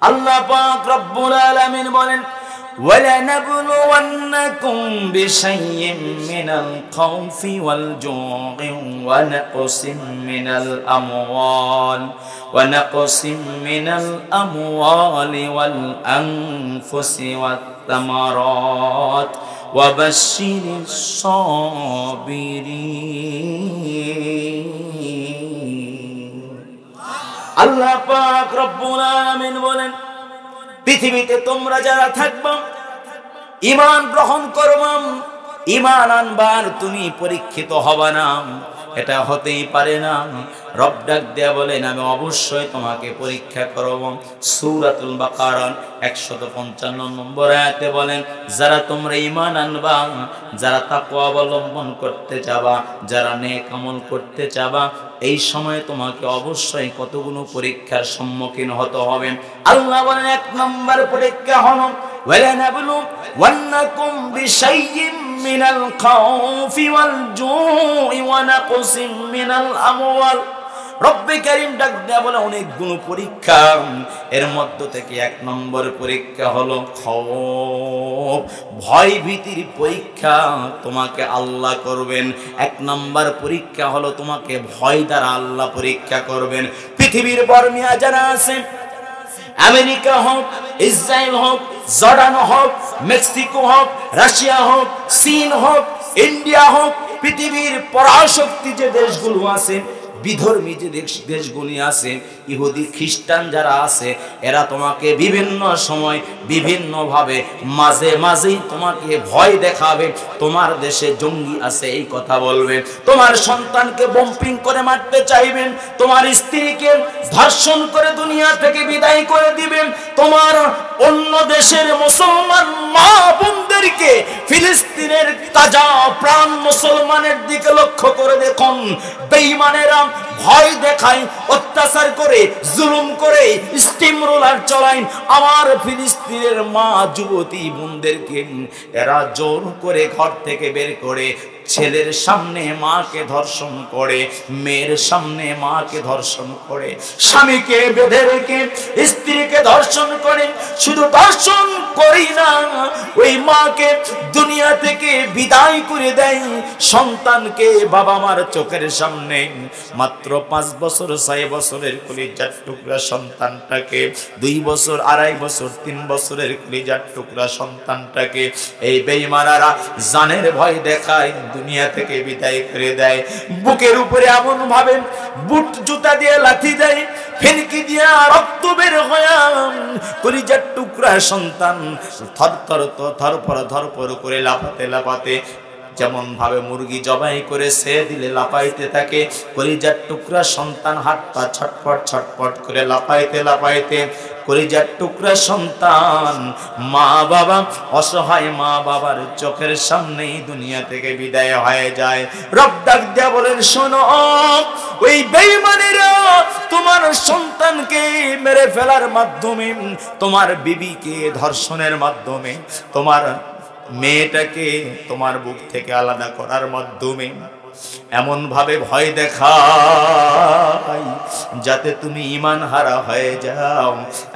আল্লাহ পাক রব্বুল আলামিন বলেন, وَلَنَبْلُوَنَّكُمْ بِشَيْءٍ مِّنَ الْخَوْفِ وَالْجُوعِ وَنَقْصٍ مِّنَ الْأَمْوَالِ وَالْأَنفُسِ وَالثَّمَرَاتِ وَبَشِّرِ الصَّابِرِينَ। আল্লাহ পাক রব্বুল আলামিন বলেন, পৃথিবীতে তোমরা যারা থাকবা, ঈমান গ্রহণ করবা, ঈমান আনবার, তুমি পরীক্ষিত হবা না, এটা হতেই পারে না। রব ডাক দেয়া বলেন, আমি অবশ্যই তোমাকে পরীক্ষা করব। সূরাতুল বাকারা 155 নম্বর আয়াতে বলেন, যারা তোমরা ঈমান আনবা, যারা তাকওয়া অবলম্বন করতে চাবা, যারা নেক আমল করতে চাবা, এই সময় তোমাকে অবশ্যই কতগুলো পরীক্ষার সম্মুখীন হতে হবে। আল্লাহ বলেন, 1 নম্বর পরীক্ষা হলো وَلَنَبْلُوَنَّكُمْ بِشَيْءٍ مِّنَ الْخَوْفِ وَالْجُوعِ وَنَقْصٍ مِّنَ الْأَمْوَالِ। রব্বে কারীম ডাক দেয়া বলে, অনেকগুলো পরীক্ষা, এর মধ্য থেকে 1 নম্বর পরীক্ষা হলো খৌফ, ভয় ভীতির পরীক্ষা তোমাকে আল্লাহ করবেন। 1 নম্বর পরীক্ষা হলো তোমাকে ভয় দ্বারা আল্লাহ পরীক্ষা করবেন। পৃথিবীর বর্মিয়া যারা আছে, আমেরিকা হোক, ইসরায়েল হোক, জর্ডান হোক, মেক্সিকো হোক, রাশিয়া হোক, চীন হোক, ইন্ডিয়া হোক, পৃথিবীর পরাশক্তি যে দেশগুলো আছে, বিধর্মী যে দেশগুলি আছে, ইহুদি খ্রিস্টান যারা আছে, এরা তোমাকে বিভিন্ন সময় বিভিন্নভাবে মাঝে মাঝেই তোমাকে ভয় দেখাবে। তোমার দেশে জঙ্গি আছে এই কথা বলবে, তোমার সন্তানকে বম্পিং করে মারতে চাইবেন, তোমার স্ত্রীকে ধর্ষণ করে দুনিয়া থেকে বিদায় করে দিবেন, তোমার অন্য দেশের মুসলমান মা বোনদেরকে, ফিলিস্তিনের তাজা প্রাণ মুসলমানের দিকে লক্ষ্য করে দেখুন, বেঈমানেরা ভয় দেখায়, অত্যাচার করে, জুলুম করে, স্টিম রোলার চালায় আমার ফিলিস্তিনের মা যুবতী বোনদেরকে। এরা জোর করে ঘর থেকে বের করে ছেলের সামনে মাকে ধর্ষণ করে, মেয়ের সামনে মাকে ধর্ষণ করে, স্বামীকে বেঁধে রেখে স্ত্রীকে ধর্ষণ করে। শুধু ধর্ষণ করি না, ওই মাকে দুনিয়া থেকে বিদায় করে দেয়, সন্তানকে বাবা মার চোখের সামনে, মাত্র 5 বছর 6 বছরের কলিজার টুকরা সন্তানটাকে, 2 বছর 2.5 বছর 3 বছরের কলিজার টুকরা সন্তানটাকে এই বেঈমানেরা জানের ভয় দেখায়, দুনিয়া থেকে বিদায় করে দেয়। বুকের উপরে এমন ভাবে বুট জুতা দিয়ে লাথি দেয়, ফেনকি দিয়ে রক্ত বের হয়, কলিজার টুকরা সন্তান থরপর করে লাফাতে লাফাতে, যেমন ভাবে মুরগি জবাই করে সে দিলে লাফাইতে থাকে, কলিজার টুকরা সন্তান হাত পা ছটফট ছটফট করে লাফাইতে লাফাইতে, কলিজার টুকরা সন্তান, মা বাবা, অসহায় মা বাবার চোখের সামনেই দুনিয়া থেকে বিদায় হয়ে যায়। রব ডাক দেয়া বলেন, শোনো, ওই বেঈমানেরা তোমার সন্তানকে মেরে ফেলার মাধ্যমে, তোমার বিবিকে ধর্ষণের মাধ্যমে, তোমার মেয়েটাকে তোমার বুক থেকে আলাদা করার মাধ্যমে এমন ভাবে ভয় দেখায় যাতে তুমি ঈমান হারা হয়ে যাও,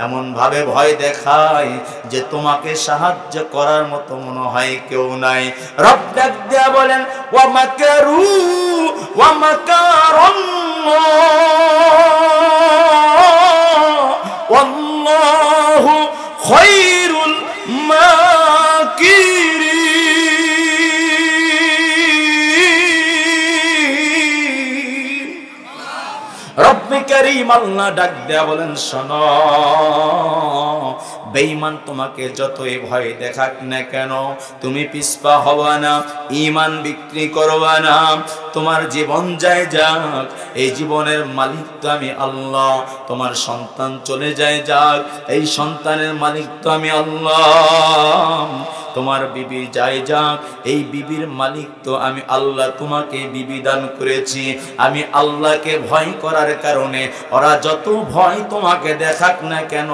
এমন ভাবে ভয় দেখায় যে তোমাকে সাহায্য করার মতো মনে হয় কেউ নাই। রব ডাক দেয়া বলেন, ওয়া মাকারু ওয়া মাকারাল্লাহ ওয়াল্লাহু খায়রুল মাকিরিন। রব্বে কারীম আল্লাহ ডাক দেয়া বলেন, শোনো, বেঈমান তোমাকে যতই ভয় দেখাক না কেন, তুমি পিছপা হবা না, ঈমান বিক্রি করবা না। তোমার জীবন যায় যাক, এই জীবনের মালিক তো আমি আল্লাহ। তোমার সন্তান চলে যায় যাক, এই সন্তানের মালিক তো আমি আল্লাহ। তোমার বিবি যায় যাক, এই বিবির মালিক তো আমি আল্লাহ। তোমাকে বিবি দান করেছি আমি আল্লাহকে ভয় করার কারণে। ওরা যত ভয় তোমাকে দেখাক না কেন,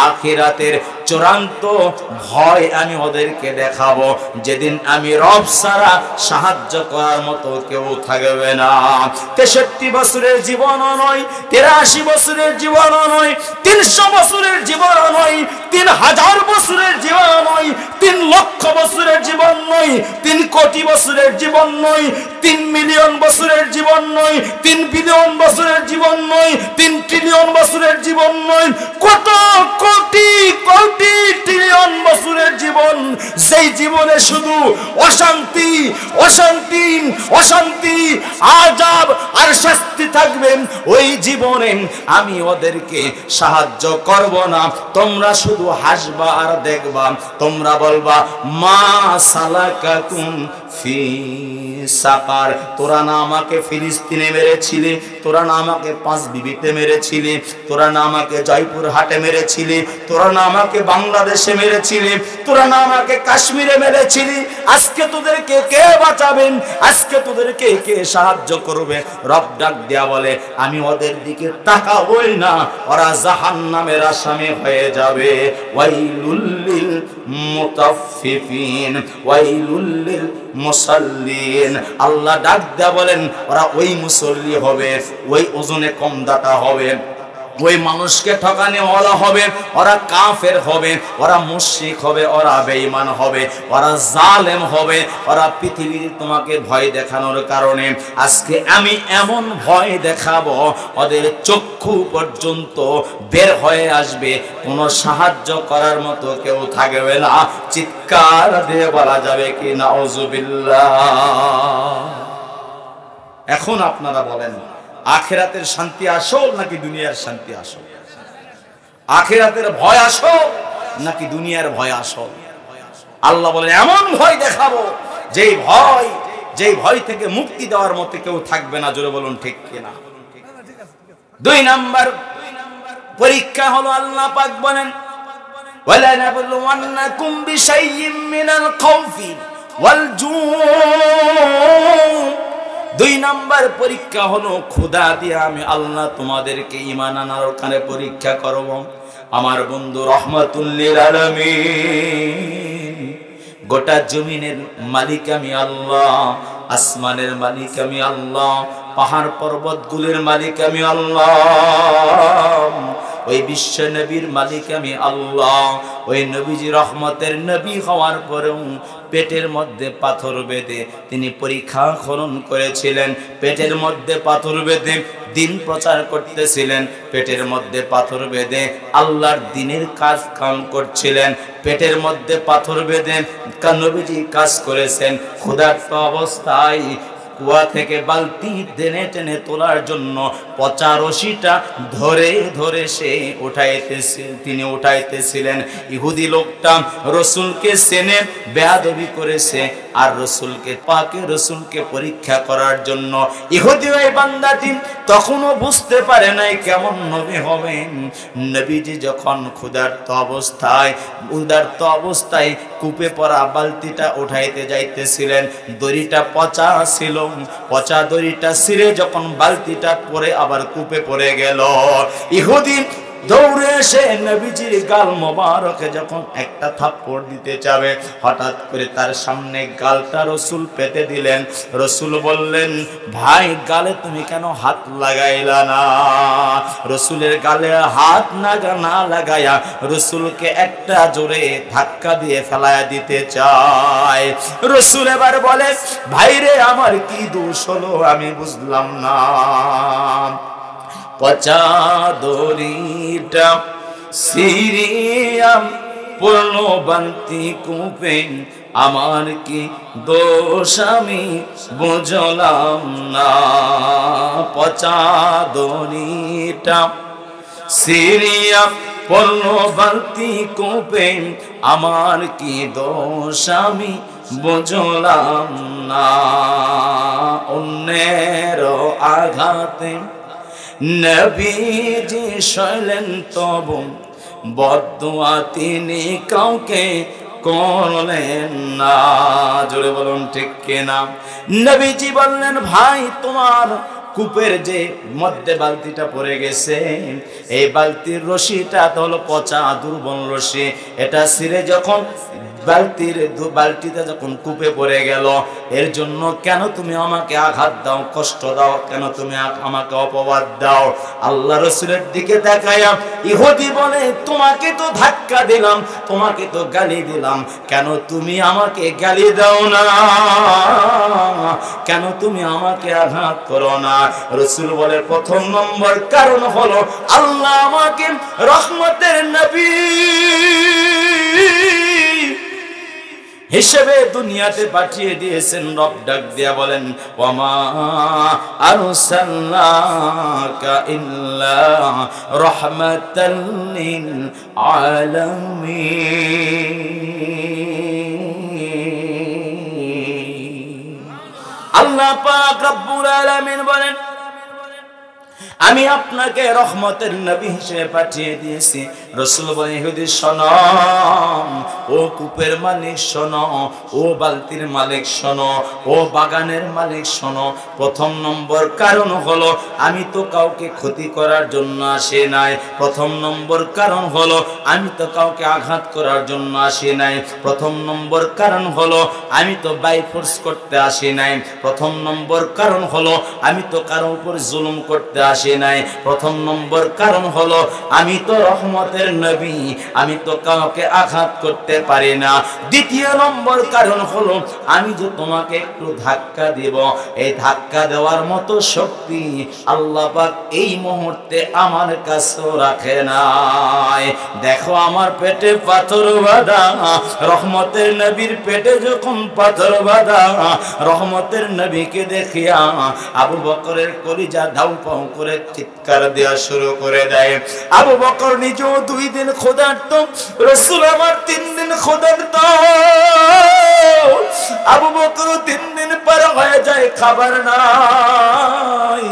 আখিরাতের চূড়ান্ত ভয় আমি ওদেরকে দেখাবো, যেদিন আমি রব ছাড়া সাহায্য করার মতো কেউ থাকবে না। 63 বছরের জীবনও নয়, 83 বছরের জীবনও নয়, 300 বছরের জীবনও নয়, 3000 বছরের জীবন নয়, 3 লক্ষ বছরের জীবন নয়, 3 কোটি বছরের জীবন নয়, 3 মিলিয়ন বছরের জীবন নয়, 3 বিলিয়ন বছরের জীবন নয়, 3 ট্রিলিয়ন বছরের জীবন নয়, কত কোটি কোটি ট্রিলিয়ন বছরের জীবন, সেই জীবনে শুধু অশান্তি অশান্তি অশান্তি, আযাব আর শাস্তি থাকবে। ওই জীবনে আমি ওদেরকে সাহায্য করব না, তোমরা শুধু হাসবা আর দেখবা, তোমরা বলবা মা সালাকাকুম ফি সাকার, তোরা না আমাকে ফিলিস্তিনে মেরেছিলি, তোরা না আমাকে 5 বিবিতে মেরেছিলি, তোরা না আমাকে জয়পুর হাটে মেরেছিলি, তোরা না আমাকে বাংলাদেশে মেরেছিলি, তোরা না আমাকে কাশ্মীরে মেরেছিলি, আজকে তোদেরকে কে বাঁচাবেন, আজকে তোদেরকে কে সাহায্য করবে? রব ডাক দেয়া বলে আমি ওদের দিকে তাকাবই না, ওরা জাহান্নামের আসামি হয়ে যাবে। ওয়াইলুল লিল মুতাফফিফিন ওয়াইলুল লিল মুসাল্লিন। আল্লাহ ডাক দেয়া বলেন ওরা ওই মুসল্লি হবে, ওই ওজনে কম দাতা হবে, ওই মানুষকে ঠকানে ওরা হবে, ওরা কাফের হবে, ওরা মুশরিক হবে, ওরা বেঈমান হবে, ওরা জালেম হবে, ওরা পৃথিবীর তোমাকে ভয় দেখানোর কারণে আজকে আমি এমন ভয় দেখাবো ওদের চক্ষু পর্যন্ত বের হয়ে আসবে, কোনো সাহায্য করার মতো কেউ থাকবে না। চিৎকার দিয়ে বলা যাবে কি নাউজুবিল্লাহ। এখন আপনারা বলেন আখিরাতের শান্তি আসল নাকি দুনিয়ার শান্তি আসল? আখিরাতের ভয় আসল নাকি দুনিয়ার ভয় আসল? আল্লাহ বলেন এমন ভয় দেখাবো যেই ভয় থেকে মুক্তি দেওয়ার মতো কেউ থাকবে না। জোরে বলুন ঠিক কিনা? 2 নাম্বার পরীক্ষা হলো আল্লাহ পাক বলেন ওয়ালা নাবলুওয়ান্নাকুম বিশাইয়্যিম মিনাল খাউফি ওয়াল জু'। 2 নাম্বার পরীক্ষা হলো খোদা দিয়ে আমি আল্লাহ তোমাদেরকে ঈমান আনার ওখানে পরীক্ষা করব। আমার বন্ধু রহমাতুল লিল আলামিন, গোটা জমিনের মালিক আমি আল্লাহ, আসমানের মালিক আমি আল্লাহ, পাহাড় পর্বতগুলোর মালিক আমি আল্লাহ, ওই বিশ্ব নবীর মালিক আমি আল্লাহ। ওই নবীজি রহমতের নবী হওয়ার পরেও পেটের মধ্যে পাথর বেঁধে তিনি পরীক্ষা খনন করেছিলেন, পেটের মধ্যে পাথর বেঁধে দিন প্রচার করতেছিলেন, পেটের মধ্যে পাথর বেঁধে আল্লাহর দিনের কাজ কাম করছিলেন, পেটের মধ্যে পাথর বেঁধে নবীজি কাজ করেছেন। ক্ষুধার্ত অবস্থায় কুয়া থেকে বালতি টেনে টেনে তোলার জন্য 85টা ধরে ধরে সে তিনি উঠাইতেছিলেন। ইহুদি লোকটা রসুলকে চেনে বেয়াদবি করেছে, আর রসুলকে পরীক্ষা করার জন্য ইহুদি ওই বান্দাটি তখনও বুঝতে পারে নাই কেমন নবী হবেন। নবীজি যখন ক্ষুধার্ত অবস্থায় কূপে পড়া বালতিটা উঠাইতে যাইতেছিলেন, দড়িটা পচা ছিল, পচা দড়িটা ছিঁড়ে যখন বালতিটা পরে আবার কূপে পড়ে গেল, ইহুদি দৌড়ে এসে নবীজির গাল মোবারকে যখন একটা থাপ্পড় দিতে যাবে, হঠাৎ করে তার সামনে গালটা রসুল পেতে দিলেন। রসুল বললেন ভাই গালে তুমি কেন হাত লাগাইলা না? রসুলের গালে হাত না লাগাইয়া রসুলকে একটা জোরে ধাক্কা দিয়ে ফেলায়া দিতে চায়। রসুল এবার বলে ভাই রে আমার কি দোষ হলো আমি বুঝলাম না। পচা দড়িটা সিরিয়াম পূর্ণ বান্তি কূপে, আমার কি দোষ আমি বুঝলাম না। পচা দড়িটা সিরিয়াম পূর্ণ বান্তি কূপে, আমার কি দোষ আমি বুঝলাম না। অন্যের আঘাতে নবীজি সইলেন তবু বদদুয়া তিনি কাউকে করলেন না। জোরে বলুন ঠিক কিনা? নবীজি বললেন ভাই তোমার কূপের যে মধ্যে বালতিটা পড়ে গেছে, এই বালতির রশিটা তো হলো পচা দুর্বল রশি, এটা ছিঁড়ে যখন বালতিতে যখন কূপে পড়ে গেল, এর জন্য কেন তুমি আমাকে আঘাত দাও, কষ্ট দাও, কেন তুমি আমাকে অপবাদ দাও? আল্লাহ রাসূলের দিকে তাকায়া ইহুদি বলে, তোমাকে তো ধাক্কা দিলাম, তোমাকে তো গালি দিলাম, কেন তুমি আমাকে গালি দাও না, কেন তুমি আমাকে আঘাত করো না? রাসূল বলে, প্রথম নম্বর কারণ হলো আল্লাহ আমাকে রহমতের নবী হিসেবে দুনিয়াতে পাঠিয়ে দিয়েছেন। রব ডাক দিয়া বলেন, ওয়ামা আরসালনাকা ইল্লা রাহমাতাল লিল আলামিন। আল্লাহ পাক রব্বুল আলামিন বলেন, আমি আপনাকে রহমতের নবী হিসেবে পাঠিয়ে দিয়েছি। রাসূল বলেন, ইহুদি শোনো, ও কূপের মালিক শোনো, ও বালতির মালিক শোনো, ও বাগানের মালিক শোনো, প্রথম নম্বর কারণ হলো আমি তো কাউকে ক্ষতি করার জন্য আসি নাই। প্রথম নম্বর কারণ হলো আমি তো কাউকে আঘাত করার জন্য আসি নাই। প্রথম নম্বর কারণ হলো আমি তো বাইফোর্স করতে আসি নাই। প্রথম নম্বর কারণ হলো আমি তো কারো উপর জুলুম করতে আসি নাই। প্রথম নম্বর কারণ হলো আমি তো রহমতের নবী, আমি তো কাউকে আঘাত করতে পারি না। দ্বিতীয় নম্বর কারণ হলো আমি যে তোমাকে একটু ধাক্কা দেব, এই ধাক্কা দেওয়ার মতো শক্তি আল্লাহ পাক এই মুহূর্তে আমার কাছে রাখে নাই। দেখো আমার পেটে পাথর বাঁধা, রহমতের নবীর পেটে যখন পাথর বাঁধা, রহমতের নবীকে দেখিয়া আবু বকরের কলিজা ধাউ পাউ করে চিৎকার দেওয়া শুরু করে দেয়। আবু বকর নিজেও 2 দিন ক্ষুধার্ত, রাসূল আমার 3 দিন ক্ষুধার্ত। আবু বকর 3 দিন পার হয়ে যায়, খাবার নাই।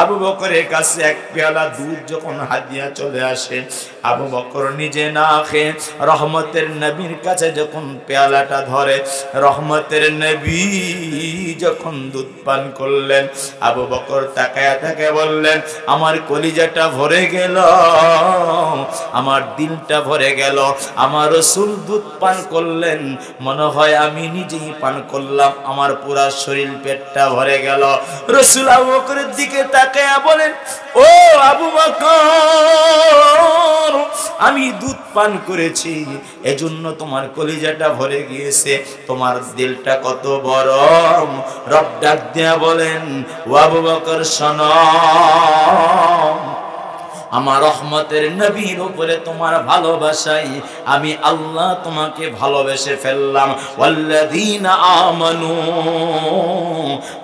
আবু বকরের কাছে এক পেয়ালা দুধ যখন হাদিয়া চলে আসে, আবু বকর নিজে না খেয়ে রহমতের নবীর কাছে যখন পেয়ালাটা ধরে, রহমতের নবী যখন দুধ পান করলেন, আবু বকর তাকায়া তাকায়া বললেন, আমার কলিজাটা ভরে গেল, আমার দিলটা ভরে গেল। আমার রাসূল দুধ পান করলেন, মনে হয় আমি নিজেই পান করলাম, আমার পুরা শরীর পেটটা ভরে গেল। রাসূল আবু বকরের দিকে তাকায়া বলেন, ও আবু বকর, আমি দুধ পান করেছি, এজন্য তোমার কলিজাটা ভরে গিয়েছে, তোমার দিলটা কত বড়। রব ডাক দিয়া বলেন, ও আবু বকর শোনো, আমার রহমতের নবীর উপরে তোমার ভালোবাসাই আমি আল্লাহ তোমাকে ভালোবেসে ফেললাম। ওয়াল্লাযীনা আমানু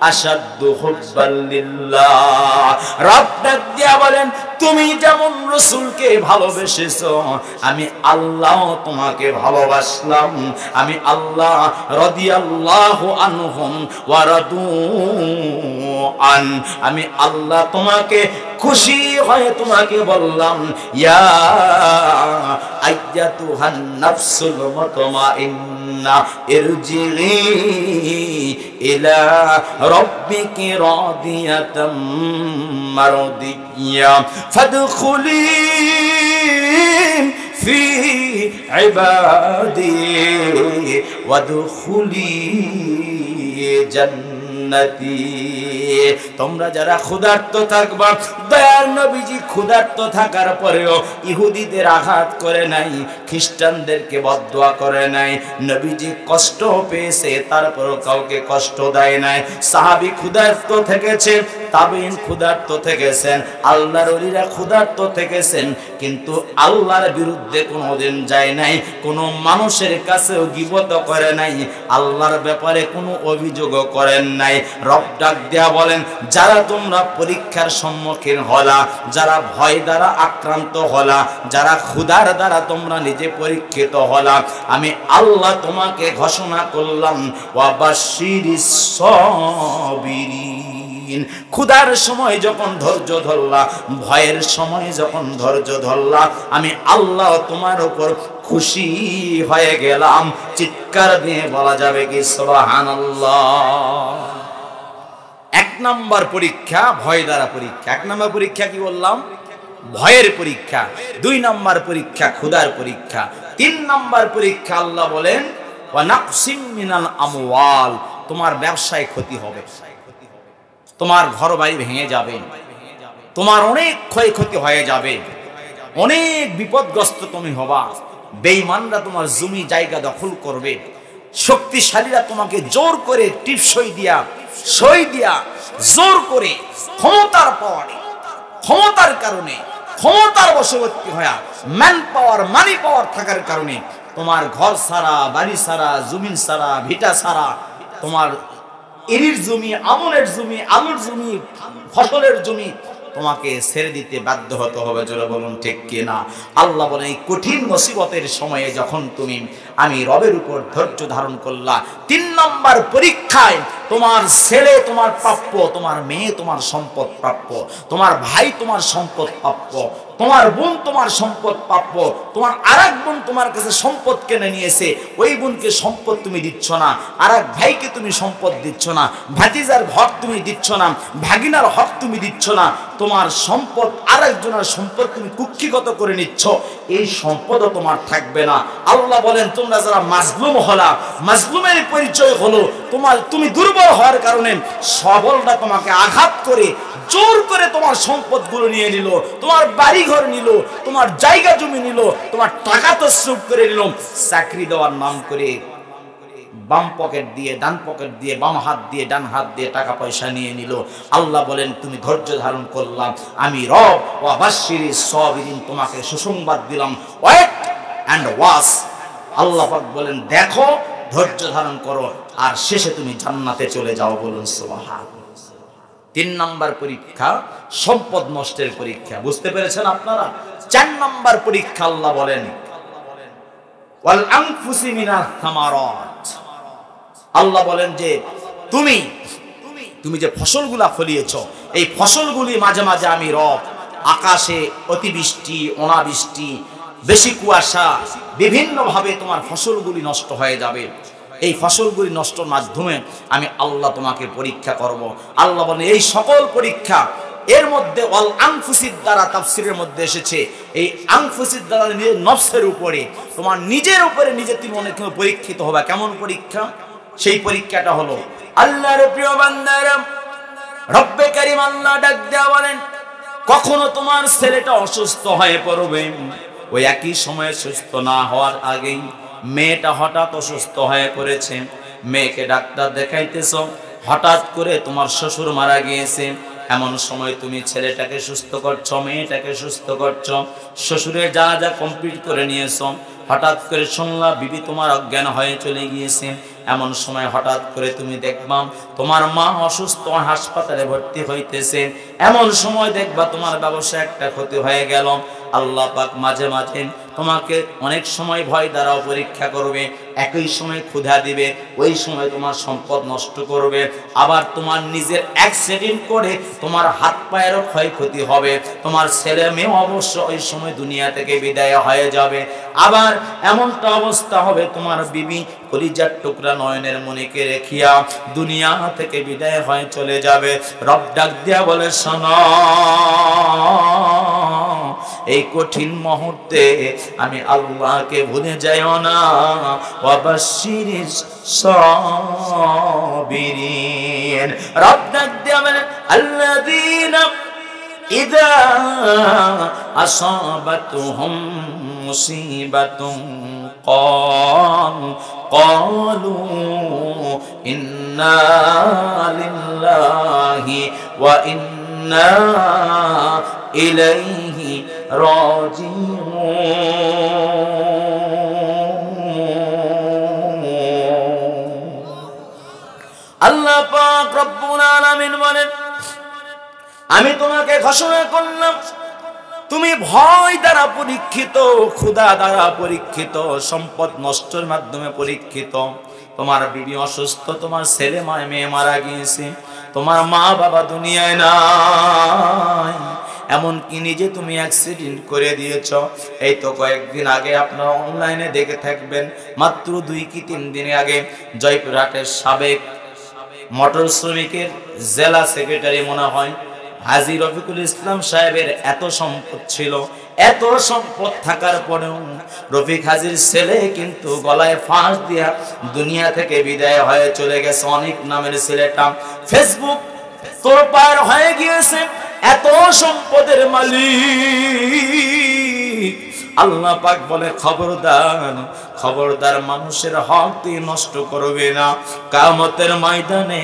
আশাদ্দু হুব্বাল লিল্লাহ। রব ডাক দিয়া বলেন, তুমি যেমন রাসূলকে ভালোবেসেছো, আমি আল্লাহ তোমাকে ভালোবাসলাম। আমি আল্লাহ রাদিয়াল্লাহু আনহুম ওয়া রাদু আন, আমি আল্লাহ তোমাকে খুশি হয়ে তোমাকে বললাম, ইয়া আইয়াতুহান নাফসুল মুতমাইন্না ইরজিই ইলা রাব্বিকি রাদিয়াতাম মারদিয়া ফাদখুলি ফি ইবাদি ওয়াদখুলি জান্নাতি। তোমরা যারা ক্ষুধার্ত থাকবা, দয়ার নবীজি ক্ষুধার্ত থাকার পরেও ইহুদিদের আঘাত করে নাই, খ্রিস্টানদেরকে বদদোয়া করে নাই। নবীজি কষ্ট পেয়েছে, তারপরও কাউকে কষ্ট দেয় নাই। সাহাবী ক্ষুধার্ত থেকেছে, তাবেঈন ক্ষুধার্ত থেকেছেন, আল্লাহর ওলিরা ক্ষুধার্ত থেকেছেন, কিন্তু আল্লাহর বিরুদ্ধে কোনোদিন যায় নাই, কোনো মানুষের কাছেও গীবত করে নাই, আল্লাহর ব্যাপারে কোনো অভিযোগও করেন নাই। রব ডাক দেয়া বলেন, যারা তোমরা পরীক্ষার সম্মুখীন হলা, যারা ভয় দ্বারা আক্রান্ত হলা, যারা ক্ষুধার দ্বারা তোমরা নিজে পরীক্ষিত হলা, আমি আল্লাহ তোমাকে ঘোষণা করলাম, ওয়াবাশশিরিস সাবিরিন। ক্ষুধার সময় যখন ধৈর্য ধরলা, ভয়ের সময় যখন ধৈর্য ধরলা, আমি আল্লাহ তোমার উপর খুশি হয়ে গেলাম। চিৎকার দিয়ে বলা যাবে কি সুবহানাল্লাহ। 1 নম্বর পরীক্ষা ভয় দ্বারা পরীক্ষা। 1 নম্বর পরীক্ষা কি বললাম? ভয়ের পরীক্ষা। 2 নম্বর পরীক্ষা ক্ষুধার পরীক্ষা। 3 নম্বর পরীক্ষা আল্লাহ বলেন ওয়া নাকসিম মিনাল আমওয়াল, তোমার ব্যবসায় ক্ষতি হবে, তোমার ঘর বাড়ি ভেঙে যাবে, তোমার অনেক ক্ষয়ক্ষতি হয়ে যাবে, অনেক বিপদগ্রস্ত তুমি হবা। বেঈমানরা তোমার জমি জায়গা দখল করবে, শক্তিশালীরা তোমাকে জোর করে টিপসই দিয়া সই দিয়া জোর করে ক্ষমতার পাওয়ারে, ক্ষমতার কারণে, ক্ষমতার বশবর্তী হয়ে ম্যান পাওয়ার মানি পাওয়ার থাকার কারণে তোমার ঘর ছাড়া, বাড়ি ছাড়া, জমিন ছাড়া, ভিটা ছাড়া, তোমার এরির জমি, আমলের জমি, আলুর জমি, ফসলের জমি তোমাকে ছেড়ে দিতে বাধ্য হতে হবে। জোরে বলুন ঠিক কিনা? আল্লাহ বলেন এই কঠিন মুসিবতের সময়ে যখন তুমি আমি রবের উপর ধৈর্য ধারণ করলা, 3 নম্বর পরীক্ষায় তোমার ছেলে তোমার প্রাপ্য, তোমার মেয়ে তোমার সম্পদ প্রাপ্য, তোমার ভাই তোমার সম্পদ প্রাপ্য, তোমার বোন তোমার সম্পদ প্রাপ্য, তোমার আরেক বোন তোমার কাছে সম্পদ কিনে নিয়েছে, ওই বোনকে সম্পদ তুমি দিচ্ছ না, আরেক ভাইকে তুমি সম্পদ দিচ্ছ না, ভাতিজার হক তুমি দিচ্ছ না, ভাগিনার হক তুমি দিচ্ছ না, তোমার সম্পদ আরেকজনের সম্পদ তুমি কুক্ষিগত করে নিচ্ছ, এই সম্পদও তোমার থাকবে না। আল্লাহ বলেন তোমরা যারা মাজলুম হলা, মাজলুমের পরিচয় হলো তুমি দুর্বল হওয়ার কারণে সবলরা তোমাকে আঘাত করে জোর করে তোমার সম্পদগুলো নিয়ে নিল, তোমার বাড়ি ঘর নিল, তোমার জায়গা জমি নিল, তোমার টাকা তছরূপ করে নিল, চাকরি দেওয়ার নাম করে বাম পকেট দিয়ে ডান পকেট দিয়ে, বাম হাত দিয়ে ডান হাত দিয়ে টাকা পয়সা নিয়ে নিল। আল্লাহ বলেন তুমি ধৈর্য ধারণ করলাম, আমি রব ওয়া বাশশিরিস সাবিরিন, তোমাকে সুসংবাদ দিলাম, ওয়েট এন্ড ওয়াচ। আল্লাহ পাক বলেন দেখো, ধৈর্য ধারণ করো, আর শেষে তুমি জান্নাতে চলে যাও। বলুন সুবহানাল্লাহ। 3 নম্বর পরীক্ষা সম্পদ নষ্টের পরীক্ষা, বুঝতে পেরেছেন আপনারা? 4 নম্বর পরীক্ষা আল্লাহ বলেন ওয়াল আনফুসি মিনাস সামারাত। আল্লাহ বলেন যে তুমি যে ফসলগুলা ফলিয়েছো, এই ফসলগুলি মাঝে মাঝে আমি রব আকাশে অতিবৃষ্টি, অনাবৃষ্টি, বেশি কুয়াশা, বিভিন্ন ভাবে তোমার ফসলগুলি নষ্ট হয়ে যাবে। এই ফসলগুলি নষ্টর মাধ্যমে আমি আল্লাহ তোমাকে পরীক্ষা করব। আল্লাহ বলেন এই সকল পরীক্ষা এর মধ্যে ওয়াল আনফুসির দ্বারা তাফসীরের মধ্যে এসেছে, এই আনফুসির দ্বারা নিজের নফসের উপরে, তোমার নিজের উপরে নিজে তুমি অনেক পরীক্ষিত হবে। কেমন পরীক্ষা? সেই পরীক্ষাটা হলো আল্লাহর প্রিয় বান্দারা, রব্বে কারীম আল্লাহ ডাক দেয়া বলেন কখনো তোমার ছেলেটা অসুস্থ হয়ে পড়বে, ওই একই সময়ে সুস্থ না হওয়ার আগেই মেয়েটা হঠাৎ অসুস্থ হয়ে পড়েছে, মেয়েকে ডাক্তার দেখাইতেছ, হঠাৎ করে তোমার শ্বশুর মারা গিয়েছে, এমন সময় তুমি ছেলেটাকে সুস্থ করছো, মেয়েটাকে সুস্থ করছো, শ্বশুরের যা যা কমপ্লিট করে নিয়েছো, হঠাৎ করে শুনলা বিবি তোমার অজ্ঞান হয়ে চলে গিয়েছে, এমন সময় হঠাৎ করে তুমি দেখবা তোমার মা অসুস্থ, হাসপাতালে ভর্তি হইতেছে, এমন সময় দেখবা তোমার ব্যবসা একটা ক্ষতি হয়ে গেল। আল্লাহ পাক মাঝে মাঝে তোমাকে অনেক সময় ভয় দ্বারাও পরীক্ষা করবে, একই সময় ক্ষুধা দিবে, ওই সময় তোমার সম্পদ নষ্ট করবে, আবার তোমার নিজের অ্যাক্সিডেন্ট করে তোমার হাত পায়েরও ক্ষয়ক্ষতি হবে, তোমার ছেলে মেয়ে অবশ্য ওই সময় দুনিয়া থেকে বিদায় হয়ে যাবে। আবার এমনটা অবস্থা হবে তোমার বিবি কলিজার টুকরা নয়নের মনিকে রেখিয়া দুনিয়া থেকে বিদায় হয়ে চলে যাবে। রব ডাক দিয়া বলে শোনো, এই কঠিন মুহূর্তে আমি আল্লাহকে ভুলে যাইও না। ওয়া বাশশিরিস সাবিরিন, রব ডাক দিয়া বলে আল্লাযীনা ইযা আসাবাতুহুম মুসিবাতুন ক্বালু ইন্না লিল্লাহি ওয়া ইন্না ইলাইহি রাজিউন। আল্লাহ পাক রব্বুল আলামিন বলেন আমি তোমাকে ঘোষণা করলাম তুমি ভয় দ্বারা পরীক্ষিত, ক্ষুধা দ্বারা পরীক্ষিত, সম্পদ নষ্টের মাধ্যমে পরীক্ষিত, তোমার বিবি অসুস্থ, তোমার ছেলে মেয়ে মারা গিয়েছে, তোমার মা বাবা দুনিয়ায় নাই, এমনকি নিজে তুমি অ্যাক্সিডেন্ট করে দিয়েছ। এই তো কয়েকদিন আগে আপনারা অনলাইনে দেখে থাকবেন, মাত্র 2 কি 3 দিন আগে জয়পুরহাটের সাবেক মোটর শ্রমিকের জেলা সেক্রেটারি মনে হয় হাজী রফিকুল ইসলাম সাহেবের এত সম্পদ ছিল, এত সম্পদ থাকার পরেও রফিক হাজির ছেলে কিন্তু গলায় ফাঁস দিয়া দুনিয়া থেকে বিদায় হয়ে চলে গেছে। অনেক নামের ছেলেটা ফেসবুক তোরপার হয়ে গিয়েছে, এত সম্পদের মালিক। আল্লাহ পাক বলে খবরদার, খবরদার, মানুষের হক তুই নষ্ট করবে না। কিয়ামতের ময়দানে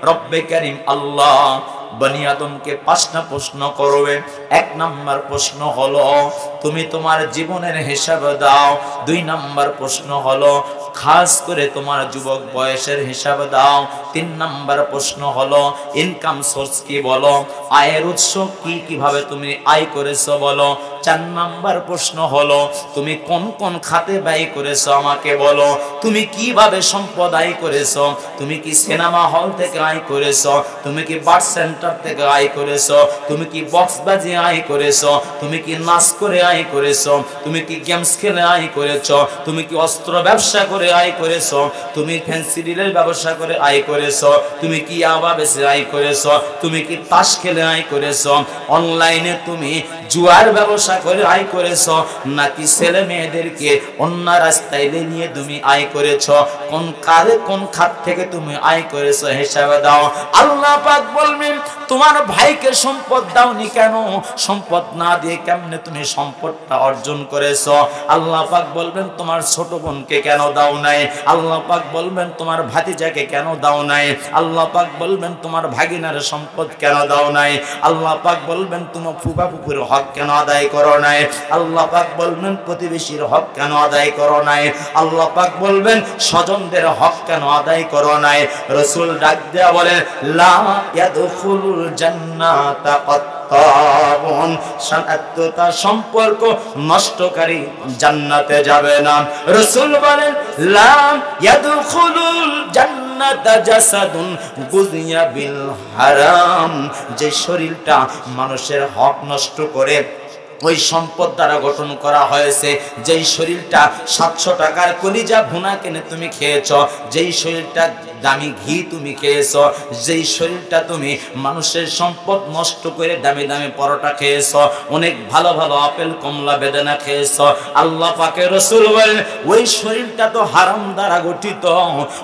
রব্বে কারীম আল্লাহ বনি আদমকে 5টা প্রশ্ন করবে। 1 নাম্বার প্রশ্ন হলো তুমি তোমার জীবনের হিসাব দাও। 2 নাম্বার প্রশ্ন হলো খাস করে তোমার যুবক বয়সের হিসাব দাও। 3 নাম্বার প্রশ্ন হলো ইনকাম সোর্স কি বলো, আয়ের উৎস কি, কিভাবে তুমি আয় করেছো বলো। 4 নাম্বার প্রশ্ন হলো তুমি কোন কোন খাতে ব্যয় করেছো আমাকে বলো। তুমি কিভাবে সম্পদ আয় করেছো, তুমি কি সিনেমা হল থেকে আয় করেছো, তুমি কি বার সেন্টার থেকে আয় করেছো, তুমি কি বক্স বাজিয়ে আয় করেছো, তুমি কি নাচ করে আয় করেছো, তুমি কি গেমস খেলে আয় করেছো, তুমি কি অস্ত্র ব্যবসা করে আয় করেছো, তুমি ফ্যান্সি ডিলের ব্যবসা করে আয় করেছো, তুমি কি ইয়াবা বেচে আয় করেছো, তুমি কি তাস খেলে আয় করেছো, অনলাইনে তুমি জুয়ার ব্যবসা করে আয় করেছো, নাকি ছেলে মেয়েদেরকে অন্য রাস্তায় নিয়ে তুমি আয় করেছো, কোন কারে কোন খাত থেকে তুমি আয় করেছো হিসাবে দাও। আল্লাহ পাক বলবেন তোমার ভাইকে সম্পদ দাওনি কেন, সম্পদ না দিয়ে কেমনে তুমি সম্পদটা অর্জন করেছো। আল্লাহ পাক বলবেন তোমার ছোট বোনকে কেন দাও নাই। আল্লাহ পাক বলবেন তোমার ভাতিজাকে কেন দাও নাই। আল্লাহ পাক বলবেন তোমার ভাগিনার সম্পদ কেন দাও নাই। আল্লাহ পাক বলবেন তোমার ফুফা ফুফুর হক কেন আদায় করো নাই। আল্লাহ পাক বলবেন প্রতিবেশীর হক কেন আদায় করো নাই। আল্লাহ পাক বলবেন স্বজনদের হক কেন আদায় করো নাই। রাসূল ডাক দেয়া বলেন লা ইয়াদখুলুল জান্নাতা কাত্তাবুন, সাত্ততা সম্পর্ক নষ্টকারী জান্নাতে যাবে না। রাসূল বলেন লা ইয়াদখুলুল জান্নাতা জাসাদুন গুযিয়া বিল হারাম, যে শরীরটা মানুষের হক নষ্ট করে ওই সম্পদ দ্বারা গঠন করা হয়েছে, যেই শরীরটা 700 টাকার কলিজা ভুনা কিনে তুমি খেয়েছ, যেই শরীরটা দামি ঘি তুমি খেয়েছ, যেই শরীরটা তুমি মানুষের সম্পদ নষ্ট করে দামি দামি পরোটা খেয়েছ, অনেক ভালো ভালো আপেল কমলা বেদানা খেয়েছ, আল্লাহ পাকের রাসূল বলেন ওই শরীরটা তো হারাম দ্বারা গঠিত,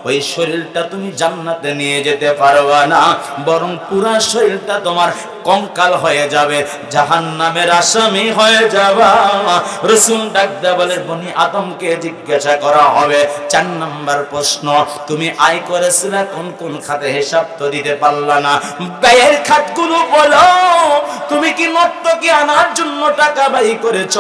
ওই শরীরটা তুমি জান্নাতে নিয়ে যেতে পারবা না, বরং পুরা শরীরটা তোমার কঙ্কাল হয়ে যাবে, জাহান্নামের আসামি হয়ে যাবা। রাসূল ডাক দেয়া বলে বনি আদমকে জিজ্ঞাসা করা হবে 4 নাম্বার প্রশ্ন তুমি আয় করেছিলে কোন কোন খাতে, হিসাব তো দিতে পারলা না, ব্যয়ের খাতগুলো বলো। তুমি কি নর্তকী আনার জন্য টাকা ব্যয় করেছ,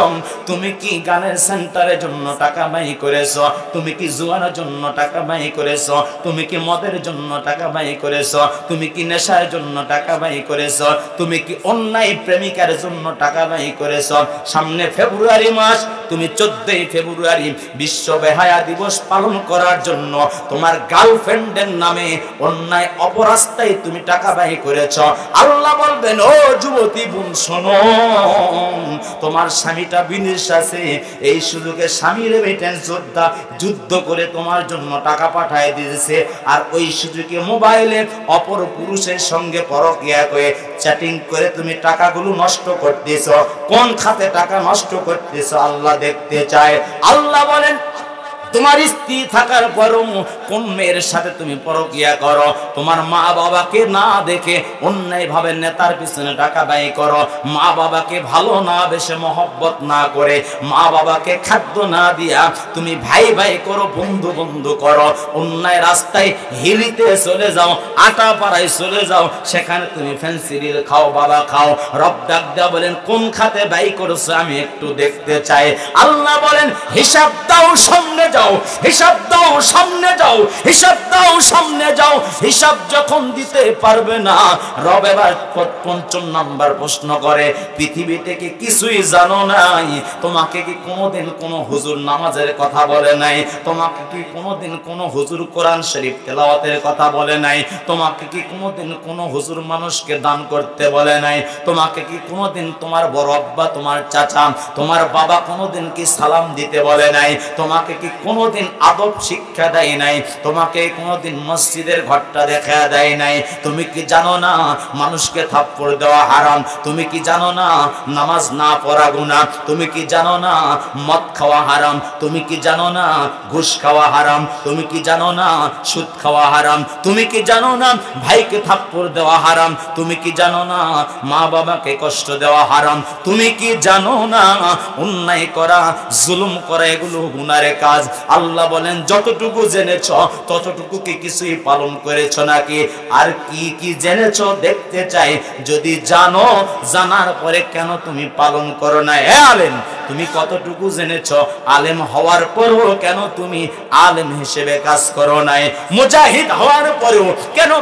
তুমি কি গানের সেন্টারের জন্য টাকা ব্যয় করেছ, তুমি কি জুয়ার জন্য টাকা ব্যয় করেছ, তুমি কি মদের জন্য টাকা ব্যয় করেছ, তুমি কি নেশার জন্য টাকা ব্যয় করেছ, তুমি কি অন্যায় প্রেমিকার জন্য টাকা ব্যয় করেছ। সামনে ফেব্রুয়ারি মাস, তুমি 14 ফেব্রুয়ারি বিশ্ব বেহায়া দিবস পালন করার জন্য তোমার গার্লফ্রেন্ডের নামে অন্যায় অপরাস্তায় তুমি টাকা ব্যয় করেছ। আল্লাহ বলবেন ও যুবতী বোন শোনো, তোমার স্বামীটা বিদেশ আছে, এই সুযোগে স্বামীর রেমিটেন্স যোদ্ধা যুদ্ধ করে তোমার জন্য টাকা পাঠায় দিয়েছে, আর ওই সুযোগে মোবাইলে অপর পুরুষের সঙ্গে পরকীয়া করে চ্যাটিং করে তুমি টাকাগুলো নষ্ট করতেছ। কোন খাতে টাকা নষ্ট করতেছ আল্লাহ দেখতে চায়। আল্লাহ বলেন তোমার স্ত্রী থাকার পরও কোন মেয়ের সাথে তুমি পরকীয়া করো, তোমার মা বাবাকে না দেখে অন্যায় ভাবে নেতার পিছনে টাকা ব্যয় করো, মা বাবাকে ভালো না বেশে মহব্বত না করে, মা বাবাকে খাদ্য না দিয়া তুমি ভাই ভাই করো, বন্ধু বন্ধু করো, অন্যায় রাস্তায় হিলিতে চলে যাও, আটা পাড়ায় চলে যাও, সেখানে তুমি ফ্যান্সি ডিল খাও, বাবা খাও। রব ডাক দেয়া বলেন কোন খাতে ব্যয় করছো আমি একটু দেখতে চাই। আল্লাহ বলেন হিসাব দাও, সামনে যাও, হিসাব দাও, সামনে যাও, হিসাব দাও, সামনে যাও। হিসাব যখন দিতে পারবে না, রব এবার 5 নাম্বার প্রশ্ন করে পৃথিবীতে কি কিছুই জানো নাই? তোমাকে কি কোনোদিন কোনো হুজুর নামাজের কথা বলে নাই? তোমাকে কি কোনোদিন কোনো হুজুর কোরআন শরীফ তেলাওয়াতের কথা বলে নাই? তোমাকে কি কোনোদিন কোনো হুজুর মানুষকে দান করতে বলে নাই? তোমাকে কি কোনোদিন তোমার বড় আব্বা, তোমার চাচা, তোমার বাবা কোনোদিন কি সালাম দিতে বলে নাই? তোমাকে কি কোনোদিন আদব শিক্ষা দেয় নাই, তোমাকে কোনোদিন মসজিদের ঘরটা দেখা দেয় নাই। তুমি কি জানো না মানুষকে থাপ্পড় দেওয়া হারাম? তুমি কি জানো না নামাজ না পড়া গুনাহ? তুমি কি জানো না মদ খাওয়া হারাম? তুমি কি জানো না ঘুষ খাওয়া হারাম? তুমি কি জানো না সুদ খাওয়া হারাম? তুমি কি জানো না ভাইকে থাপ্পড় দেওয়া হারাম? তুমি কি জানো না মা বাবাকে কষ্ট দেওয়া হারাম? তুমি কি জানো না অন্যায় করা, জুলুম করা এগুলো গুনাহের কাজ? আল্লাহ বলেন যতটুকু জেনেছ ততটুকু কি কিছুই পালন করেছ নাকি? আর কি কি জেনেছ দেখতে চাই। যদি জানো, জানার পরে কেন তুমি পালন করো না? হে আলেম, তুমি কতটুকু জেনেছ? আলেম হওয়ার পরেও কেন তুমি আলেম হিসেবে কাজ করো নাই? মুজাহিদ হওয়ার পরেও কেন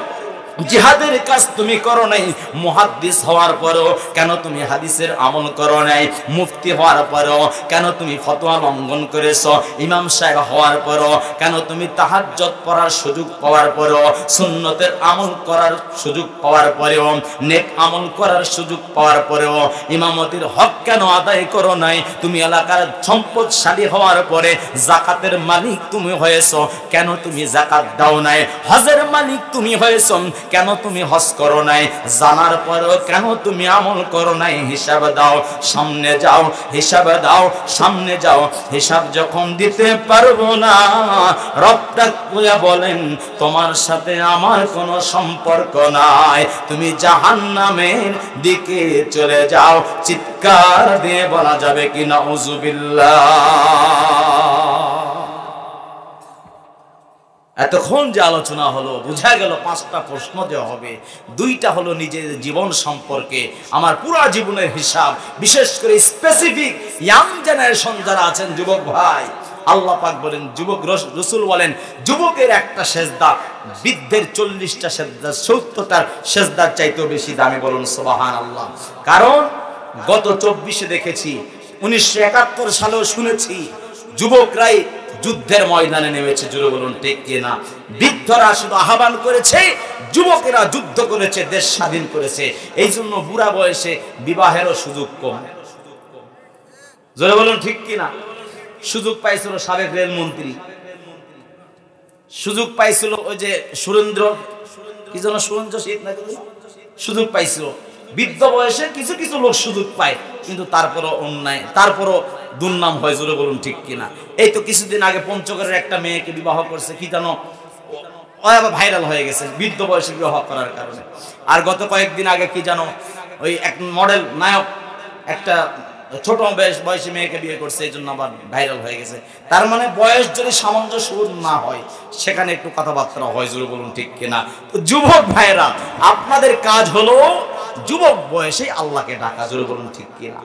জিহাদের কাজ তুমি করো নাই? মুহাদ্দিস হওয়ার পরেও কেন তুমি হাদিসের আমল করো নাই? মুফতি হওয়ার পরেও কেন তুমি ফতোয়া লঙ্ঘন করেছো? ইমাম সাহেব হওয়ার পরেও কেন তুমি তাহাজ্জুদ পড়ার সুযোগ পাওয়ার পরেও, সুন্নতের আমল করার সুযোগ পাওয়ার পরেও, নেক আমল করার সুযোগ পাওয়ার পরেও ইমামতির হক কেন আদায় করো নাই? তুমি এলাকার সম্পদশালী হওয়ার পরে যাকাতের মালিক তুমি হয়েছো, কেন তুমি যাকাত দাও নাই? হজের মালিক তুমি হয়েছো, কেন তুমি হজ করো নাই? জানার পরেও কেন তুমি আমল করো নাই? হিসাব দাও, সামনে যাও, হিসাব দাও, সামনে যাও। হিসাব যখন দিতে পারবো না, রব ডাক দিয়া বলেন তোমার সাথে আমার কোনো সম্পর্ক নাই, তুমি জাহান্নামের দিকে চলে যাও। চিৎকার দিয়ে বলা যাবে কি নাউযুবিল্লাহ? এতক্ষণ যে আলোচনা হলো, বোঝা গেল 5টা প্রশ্ন দেওয়া হবে। 2টা হলো নিজের জীবন সম্পর্কে, আমার পুরো জীবনের হিসাব, বিশেষ করে স্পেসিফিক ইয়াং জেনারেশন যারা আছেন, যুবক ভাই। আল্লাহ পাক বলেন, যুবক রাসূল বলেন যুবকের একটা সেজদা বৃদ্ধের 40টা সেজদা 70টার সেজদার চাইতেও বেশি দামি। বলুন সুবহানাল্লাহ। কারণ গত 24-এ দেখেছি, 1971 সালেও শুনেছি যুবকরাই যুদ্ধের ময়দানে নেমেছে। জোরে বলুন ঠিক কিনা? বৃদ্ধরা শুধু আহ্বান করেছে, যুবকেরা যুদ্ধ করেছে, দেশ স্বাধীন করেছে। এই জন্য বুড়া বয়সে বিবাহেরও সুযোগ কম। জোরে বলুন ঠিক কিনা? সুযোগ পাইছিল সাবেক রেলমন্ত্রী, সুযোগ পাইছিল ওই যে সুরেন্দ্র কি যেন, সুরেন্দ্র শীত নাকি, সুযোগ পাইছিল। বৃদ্ধ বয়সে কিছু কিছু লোক সুযোগ পায়, কিন্তু তারপরও অন্যায়, তারপরও দুর্নাম হয়। জোরে বলুন ঠিক কিনা? এই তো কিছুদিন আগে পঞ্চগড়ের একটা মেয়েকে বিবাহ করছে, কি জানো, আবার ভাইরাল হয়ে গেছে বৃদ্ধ বয়সে বিবাহ করার কারণে। আর গত কয়েকদিন আগে কি জানো, ওই এক মডেল নায়ক একটা ছোট বয়সী মেয়েকে বিয়ে করছে, এই জন্য আবার ভাইরাল হয়ে গেছে। তার মানে বয়স যদি সামঞ্জস্য না হয়, সেখানে একটু কথাবার্তা হয়। জোরে বলুন ঠিক কিনা? তো যুবক ভাইরা, আপনাদের কাজ হলো যুবক বয়সে আল্লাহকে ডাকা। জোরে বলুন ঠিক কিনা?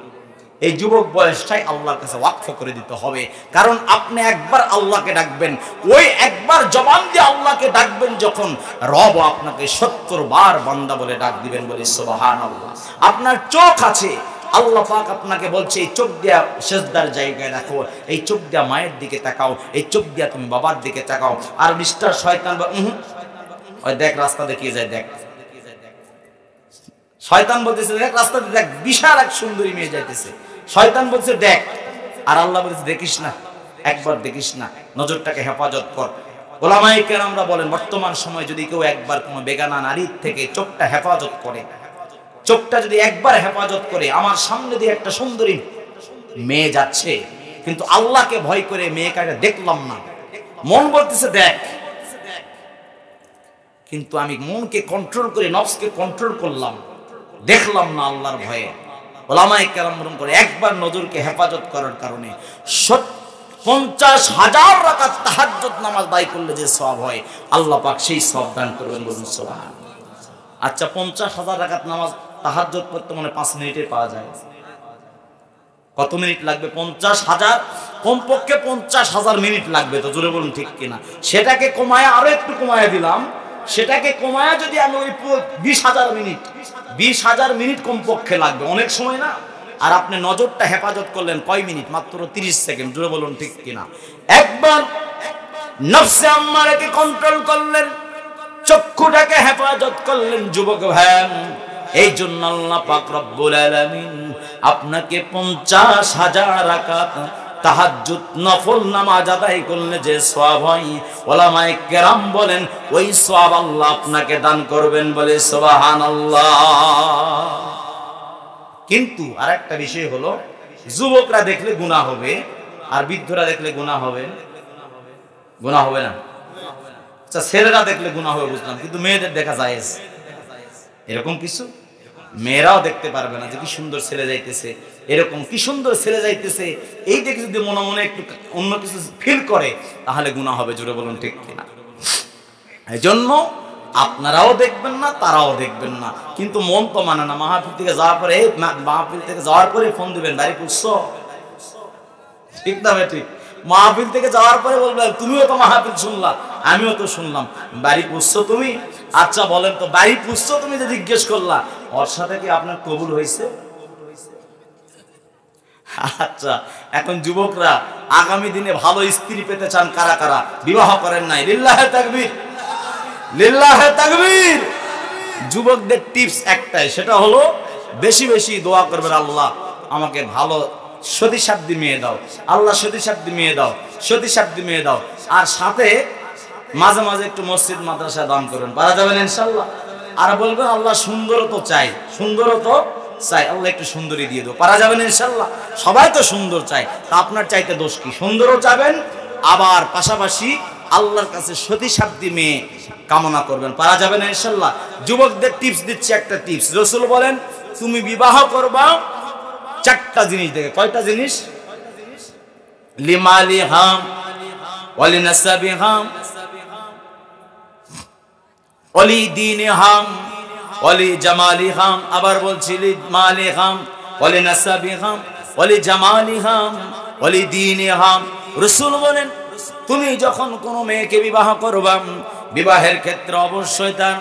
এই যুবক বয়সটাই আল্লাহর কাছে ওয়াকফ করে দিতে হবে। কারণ আপনি একবার আল্লাহকে ডাকবেন, ওই একবার জবান দিয়ে আল্লাহকে ডাকবেন যখন, রব আপনাকে 70 বার বান্দা বলে ডাক দিবেন। বলি সুবহানাল্লাহ। আপনার চোখ আছে, আল্লাহ পাক আপনাকে বলছে এই চোখ দিয়া সেজদার জায়গায় রাখো, এই চোখ দিয়া মায়ের দিকে তাকাও, এই চোখ দিয়া তুমি বাবার দিকে তাকাও। আর মিস্টার শয়তান ওই দেখ রাস্তা দেখিয়ে যায়, দেখ শয়তান বলতেছে দেখ রাস্তাতে দেখ, বিশাল এক সুন্দরী মেয়ে যাইতেছে, শয়তান বলছে দেখ, আর আল্লাহ বলছে দেখিস না, একবার দেখিস না, নজরটাকে হেফাজত কর। ওলামায়ে কেরামরা বলেন বর্তমান সময় যদি কেউ একবার কোনো বেগানা নারীর থেকে চোখটা হেফাজত করে, চোখটা যদি একবার হেফাজত করে, আমার সামনে দিয়ে একটা সুন্দরী মেয়ে যাচ্ছে, কিন্তু আল্লাহকে ভয় করে মেয়েটাকে দেখলাম না, মন বলতেছে দেখ, কিন্তু আমি মনকে কন্ট্রোল করে, নফসকে কন্ট্রোল করলাম, দেখলাম না আল্লাহর ভয়ে। ওলামায়ে কেরাম করে একবার নজরকে হেফাজত করার কারণে 50,000 রাকাত তাহাজ্জুদ নামাজ আদায় করলে যে সওয়াব হয়, আল্লাহ পাক সেই সওয়াব দান করবেন। বলুন সুবহানাল্লাহ। আচ্ছা, 50,000 রাকাত নামাজ তাহাজ্জুদ পড়তে মানে 5 মিনিটে পাওয়া যায়। কত মিনিট লাগবে? 50,000, কমপক্ষে 50,000 মিনিট লাগবে। তো জোরে বলুন ঠিক কিনা? সেটাকে কমায়, আরো একটু কমায় দিলাম, সেটাকে কমায় যদি আমি ওই 20,000 মিনিট কমপক্ষে লাগবে, অনেক সময় না? আর আপনি নজরটা হেফাজত করলেন কয় মিনিট? মাত্র 30 সেকেন্ড। জোরে বলুন ঠিক কিনা? একবার নফসে আম্মারাকে কন্ট্রোল করলেন, চক্ষুটাকে হেফাজত করলেন। যুবক ভাই, এই জন্য আল্লাহ পাক রব্বুল আলামিন আপনাকে 50,000 রাকাত তাহাজ্জুদ নফল নামাজ আদায় করলে যে সওয়াব হয়, উলামায়ে কেরাম বলেন ওই সওয়াব আল্লাহ আপনাকে দান করবেন, বলে সুবহানাল্লাহ। কিন্তু আরেকটা বিষয় হলো, যুবকরা দেখলে গুনাহ হবে আর বৃদ্ধরা দেখলে গুনাহ হবে, গুনাহ হবে না? আচ্ছা, ছেলেরা দেখলে গুনাহ হবে বুঝলাম, কিন্তু মেয়েদের দেখা জায়েজ এরকম কিছু? মেয়েরাও দেখতে পারবে না যে কি সুন্দর ছেলে যাইতেছে, এরকম কি সুন্দর ছেলে যাইতেছে, এই দেখে যদি মনে মনে একটু অন্য কিছু ফিল করে তাহলে গুনাহ হবে। জোরে বলুন ঠিক কিনা? এই জন্য আপনারাও দেখবেন না, তারাও দেখবেন না, কিন্তু মন তো মানে না। মাহফিল থেকে যাওয়ার পরে ফোন দিবেন, বাড়ি পুষছো? ঠিক না ভাই? ঠিক। মাহফিল থেকে যাওয়ার পরে বলবেন তুমিও তো মাহফিল শুনলা, আমিও তো শুনলাম, বাড়ি পুষছো তুমি? আচ্ছা বলেন তো, বাড়ি পুষছো তুমি যে জিজ্ঞেস করলা, ওর সাথে কি আপনার কবুল হয়েছে? আচ্ছা, এখন যুবকরা আগামী দিনে ভালো স্ত্রী পেতে চান কারা কারা? বিবাহ করেন নাই? লিল্লাহে তাকবীর, লিল্লাহে তাকবীর। যুবকদের টিপস একটাই, সেটা হলো বেশি বেশি দোয়া করবেন, আল্লাহ আমাকে ভালো সতী সাধ্বী মেয়ে দাও, আল্লাহ সতী সাধ্বী মেয়ে দাও, সতী সাধ্বী মেয়ে দাও। আর সাথে মাঝে মাঝে একটু মসজিদ মাদ্রাসা দান করবেন, পারা যাবেন ইনশাআল্লাহ। আর বলবেন আল্লাহ সুন্দরও তো চাই, সুন্দরও তো চাই, আল্লাহ একটু সুন্দরী দিয়ে দাও, পারা যাবেন ইনশাআল্লাহ। সবাই তো সুন্দর চায়, তা আপনার চাইতে দোষ কি? সুন্দরও চাবেন, আবার পাশাপাশি আল্লাহর কাছে সতী সাধ্বী মেয়ে কামনা করবেন, পারা যাবে না ইনশাআল্লাহ। যুবকদের টিপস দিচ্ছি একটা টিপস। রাসূল বলেন তুমি বিবাহ করবা চারটা জিনিস দেখে। কয়টা জিনিস? লিমালিহাম ওয়ালিনাসাবিহাম ওয়ালিদীনিহাম ওয়ালিজামালিহাম। আবার বলছি লিমালিহাম ওয়ালিনাসাবিহাম ওয়ালিজামালিহাম ওয়ালিদীনিহাম। রাসূল বলেন তুমি যখন কোনো মেয়েকে বিবাহ করবা, বিবাহের ক্ষেত্রে অবশ্যই তার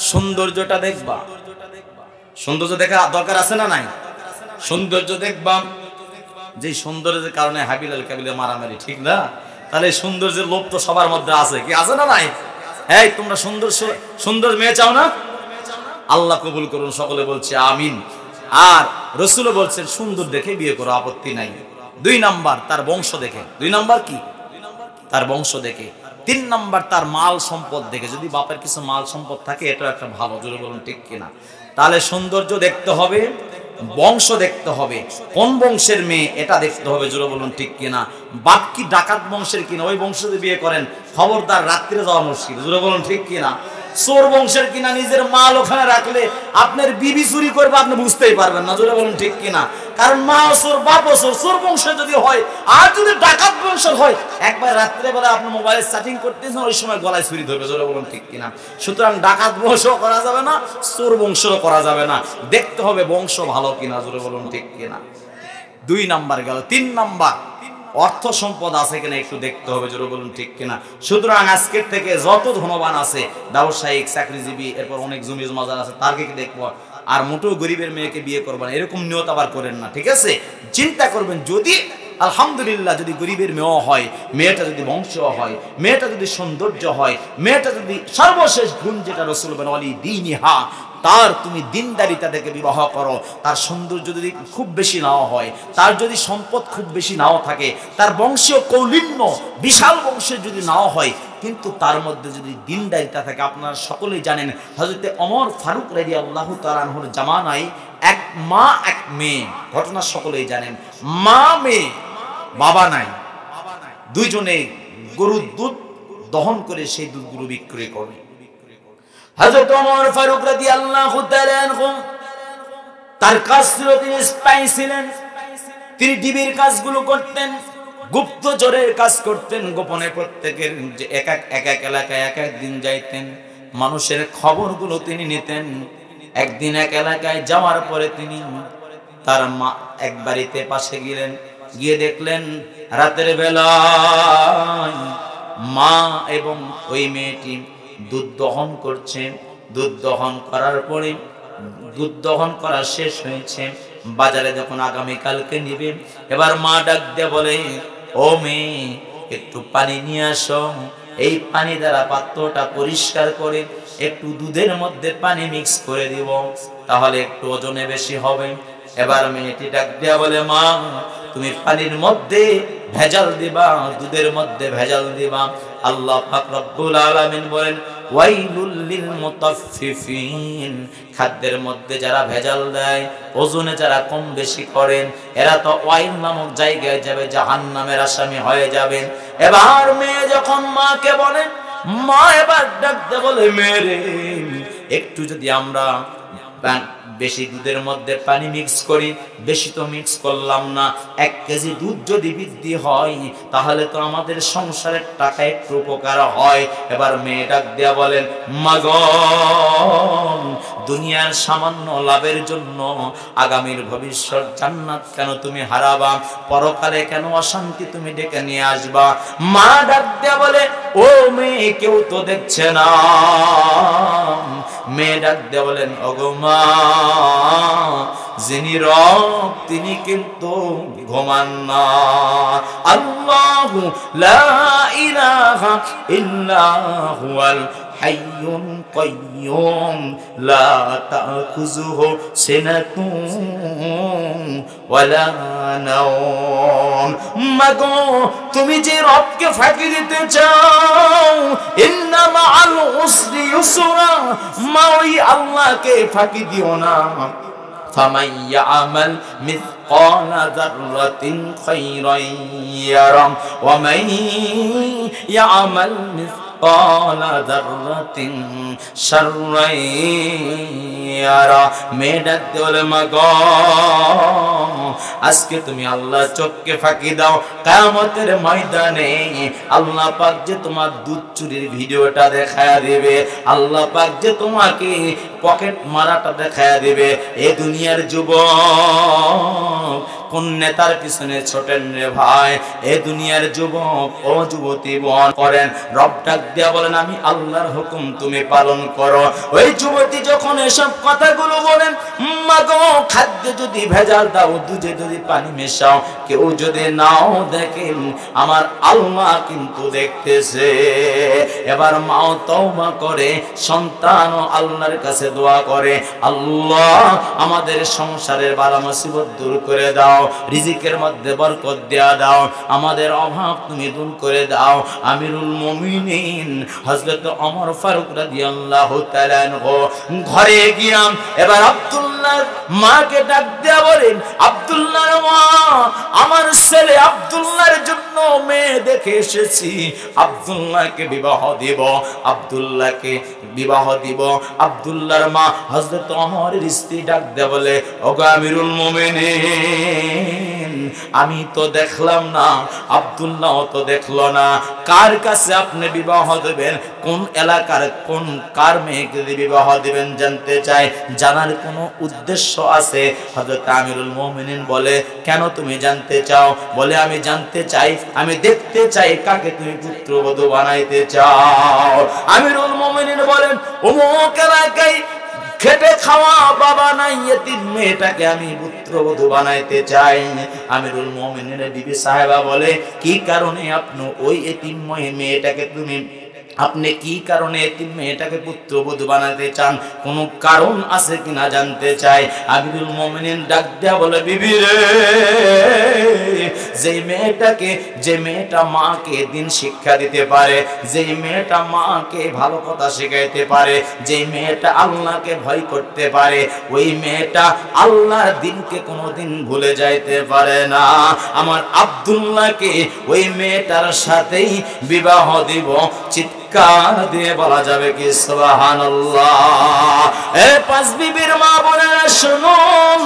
সৌন্দর্যটা দেখবা। সৌন্দর্য দেখা দরকার আছে না নাই? সৌন্দর্য দেখবা, যে সৌন্দর্যের কারণে হাবিল আল কাবিলের মারামারি, ঠিক না? তাহলে সৌন্দর্যের লোভ তো সবার মধ্যে আছে, কি আছে না নাই? এই তোমরা সুন্দর সুন্দর মেয়ে চাও না? আল্লাহ কবুল করুন, সকলে বলছে আমিন। আর রাসূল বলছেন সুন্দর দেখে বিয়ে করো, আপত্তি নাই। 2 নাম্বার তার বংশ দেখে। 2 নাম্বার কি? তার বংশ দেখে। 3 নাম্বার তার মাল সম্পদ দেখে। যদি বাপের কিছু মাল সম্পদ থাকে এটা একটা ভালো, জোরে বলুন ঠিক কিনা? তাহলে সৌন্দর্য দেখতে হবে, বংশ দেখতে হবে, কোন বংশের মেয়ে এটা দেখতে হবে, জোরে বলুন ঠিক কিনা? বাপ কি ডাকাত বংশের কিনা, ওই বংশ যদি বিয়ে করেন খবরদার, রাত্রে যাওয়া মুশকিল, জোরে বলুন ঠিক কিনা? চোর বংশের কিনা, নিজের মাল ওখানে রাখলে আপনার বিবি চুরি করবে, আপনি বুঝতেই পারবেন না, জোরে বলুন ঠিক কিনা? কারণ মা চোর, বাপ চোর, চোর বংশের যদি হয়, আর যদি ডাকাত বংশের হয়, একবার রাত্রে বেলা আপনি মোবাইলে চ্যাটিং করতেছেন, ওই সময় গলায় ছুরি ধরবে, জোরে বলুন ঠিক কিনা? সুতরাং ডাকাত বংশও করা যাবে না, চোর বংশও করা যাবে না, দেখতে হবে বংশ ভালো কিনা, জোরে বলুন ঠিক কিনা? 2 নাম্বার গেল। 3 নাম্বার অর্থ সম্পদ আছে কিনা একটু দেখতে হবে, জোরে বলুন ঠিক কিনা? সুতরাং আজকের থেকে যত ধনবান আছে, ব্যবসায়িক, চাকরিজীবী, এরপর অনেক জমি জমাদার আছে, তারকে দেখবো। আর মোটেও গরিবের মেয়েকে বিয়ে করবেন এরকম নিয়ত আবার করেন না, ঠিক আছে? চিন্তা করবেন, যদি আলহামদুলিল্লাহ যদি গরিবের মেয়েও হয়, মেয়েটা যদি বংশ হয়, মেয়েটা যদি সৌন্দর্য হয়, মেয়েটা যদি সর্বশেষ গুণ যেটা রাসূল বলেন ওয়ালিদীনিহা, তার তুমি দিনদারিতা দেখে বিবাহ করো। তার সৌন্দর্য যদি খুব বেশি নাও হয়, তার যদি সম্পদ খুব বেশি নাও থাকে, তার বংশীয় কৌলিন্য বিশাল বংশের যদি নাও হয়, কিন্তু তার মধ্যে যদি দিনদারিতা থাকে। আপনারা সকলেই জানেন হযরতে ওমর ফারুক রাদিয়াল্লাহু তাআলা আনহুর জামানায় এক মা এক মেয়ে, ঘটনা সকলেই জানেন। মা মেয়ে, বাবা নাই, দুইজনে গরুর দুধ দহন করে সেই দুধগুলো বিক্রি করে। হযরত ওমর ফারুক রাদিয়াল্লাহু তাআলা আনহু তার কাজ ছিল, তিনি স্পাই ছিলেন, তিনি টিভির কাজগুলো করতেন, গুপ্তচরের কাজ করতেন, গোপনে প্রত্যেকের যে এক এক এলাকায় এক এক দিন যাইতেন, মানুষের খবরগুলো তিনি নিতেন। একদিন এক এলাকায় যাওয়ার পরে তিনি তার মা এক বাড়িতে পাশে গেলেন, গিয়ে দেখলেন রাতের বেলায় মা এবং ওই মেয়েটি দুধ দহন করছে। দুধ দহন করার পরে দুধ দহন করা শেষ হয়েছে, বাজারে যখন আগামীকালকে নিবে, এবার মা ডাক দিয়ে বলে, ও মেয়ে একটু পানি নিয়ে আসো, এই পানি দ্বারা পাত্রটা পরিষ্কার করে একটু দুধের মধ্যে পানি মিক্স করে দিব, তাহলে একটু ওজনে বেশি হবে। এবার মেয়েটি ডাক দিয়া বলে, মা তুমি পানির মধ্যে ভেজাল দিবা, দুধের মধ্যে ভেজাল দিবা। আল্লাহ পাক রব্বুল আলামিন বলেন ওয়াইলুল লিল মুতাফফিফিন, খাদ্যের মধ্যে যারা ভেজাল দেয়, ওজনে যারা কম বেশি করেন, এরা তো ওয়াইল নামক জায়গায় যাবে, জাহান্নামের আসামি হয়ে যাবেন। এবার মেয়ে যখন মাকে বলেন, মা এবার ডাকতে বলে মেরে একটু যদি আমরা বেশি দুধের মধ্যে পানি মিক্স করি, বেশি তো মিক্স করলাম না, 1 কেজি দুধ যদি বৃদ্ধি হয় তাহলে তো আমাদের সংসারের টাকা একটু উপকার হয়। এবার মেয়ে ডাক দিয়া বলেন মাগো, দুনিয়ার সামান্য লাভের জন্য আগামীর ভবিষ্যৎ জান্নাত কেন তুমি হারাবা? পরকালে কেন অশান্তি তুমি ডেকে নিয়ে আসবা? মা ডাক দিয়া বলে ও মেয়ে, কেউ তো দেখছে না। মেয়ে ডাক দিয়া বলেন ওগো মা, যিনি রব তিনি কিন্তু ঘুমান না। আল্লাহু লা ইলাহা ইল্লা হুয়াল হাইয়ুল কাইয়্যুম লা তাখুযুহু সিনাতুন ওয়ালা নাওম। মাগো, তুমি যে রবকে ফাঁকি দিতে চাও, ইন্না মাআল উসরি ইউসরা, মা ওই আল্লাহকে ফাঁকি দিও না। فمن يعمل مثقال ذرة خيرا يره ومن يعمل مثقال ذرة شرا يره। মেয়েটার দেওয়ালে মাগো, আজকে তুমি আল্লাহ চোখকে ফাঁকি দাও, কিয়ামতের ময়দানে আল্লাহ পাক যে তোমার দুধ চুরির ভিডিওটা দেখায়া দিবে, আল্লাহ পাক যে তোমাকে পকেট মারাটা দেখায়া দিবে। এ দুনিয়ার যুবক, কোন নেতার পিছনে ছোটেন রে ভাই? এ দুনিয়ার যুবক ও যুবতী বন করেন, রব ডাক দিয়া বলেন আমি আল্লাহর হুকুম তুমি পালন করো। ওই যুবতী যখন এসব কথাগুলো বলেন, মাগো খাদ্যে যদি ভেজাল দাও, দুধে যদি পানি মেশাও, কেউ যদি নাও দেখেন, আমার আল্লাহ কিন্তু দেখতেছে। এবার মাও তওবা করে, সন্তান আল্লাহর কাছে দোয়া করে, আল্লাহ আমাদের সংসারের বালা মুসিবত দূর করে দাও, রিজিকের মধ্যে বরকত দেয়া দাও, আমাদের অভাব তুমি দূর করে দাও। আমিরুল মুমিনিন হযরত ওমর ফারুক রাদিয়াল্লাহু তাআলা আনহু ঘরে গিয়া এবার আব্দুল্লাহর মাকে ডাক দেয়া বলেন, আব্দুল্লাহর মা, আমার ছেলে আব্দুল্লাহর জন্য মেয়ে দেখে এসেছি, আব্দুল্লাহকে বিবাহ দিব, আব্দুল্লাহকে বিবাহ দিব। আব্দুল্লাহর মা হযরত ওমরের স্ত্রী ডাক দেয়া বলে, ওগো আমিরুল মুমিনিন, আমি তো দেখলাম না, আব্দুল্লাহ তো দেখলো না, কার কাছে আপনি বিবাহ দেবেন, কোন এলাকার কোন কার মেয়েকে বিবাহ দিবেন জানতে চাই, জানার কোনো উদ্দেশ্য আছে? হযরত আমিরুল মুমিনিন বলে, কেন তুমি জানতে চাও? বলে আমি জানতে চাই, আমি দেখতে চাই কাকে তুমি পুত্রবধূ বানাইতে চাও। আমিরুল মুমিনিন বলেন, অমুক এলাকায় খেটে খাওয়া বাবা নাই এতিম মেয়েটাকে আমি পুত্রবধূ বানাইতে চাই। আমিরুল মুমিনিনের বিবি সাহেবা বলে, কি কারণে আপনি ওই এতিম মেয়েটাকে আপনি কি কারণে এতিম মেয়েটাকে পুত্রবধূ বানাতে চান? কোনো কারণ আছে কিনা জানতে চাই। আমিরুল মুমিনিন ডাক দেয়া বলে, বিবি রে, যে মেয়েটা মাকে দিন শিক্ষা দিতে পারে, যে মেয়েটা মাকে ভালো কথা শেখাইতে পারে, যে মেয়েটা আল্লাহকে ভয় করতে পারে, ওই মেয়েটা আল্লাহর দিনকে কোনোদিন ভুলে যাইতে পারে না। আমার আব্দুল্লাহকে ওই মেয়েটার সাথেই বিবাহ দিব। চিৎকার দিয়ে বলা যাবে কি সুবহানাল্লাহ? এ পাঁচ বিবির মা বোনেরা শুনুন,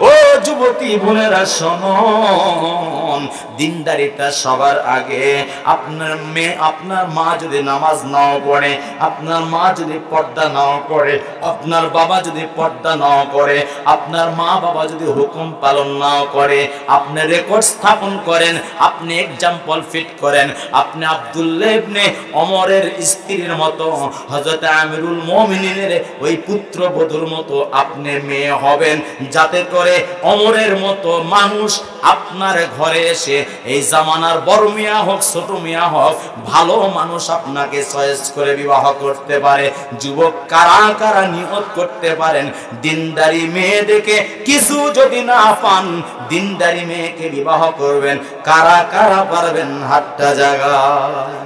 ও যুবতী বোনেরা শুনুন, দিনদারিটা সবার আগে। আপনার মা যদি নামাজ নাও পড়ে, আপনার মা যদি পর্দা নাও করে, আপনার বাবা যদি পর্দা নাও করে, আপনার মা বাবা যদি হুকুম পালন নাও করে, আপনি রেকর্ড স্থাপন করেন, আপনি এক্সাম্পল ফিট করেন, আপনি আব্দুল্লাহ ইবনে ওমরের স্ত্রীর মতো, হযরত আমিরুল মুমিনিনের ওই পুত্রবধূর মতো আপনি মেয়ে হবেন, যাতে করে ওমরের মতো মানুষ আপনার ঘরে এসে এই জামানার বড় মিয়া হোক ছোট মিয়া হোক ভালো মানুষ আপনাকে চয়েস করে বিবাহ করতে পারে। যুবক কারা কারা নিয়ত করতে পারেন দিনদারি মেয়ে দেখে কিছু যদি না পান দিনদারি মেয়েকে বিবাহ করবেন? কারা কারা পারবেন হাতটা জাগায়?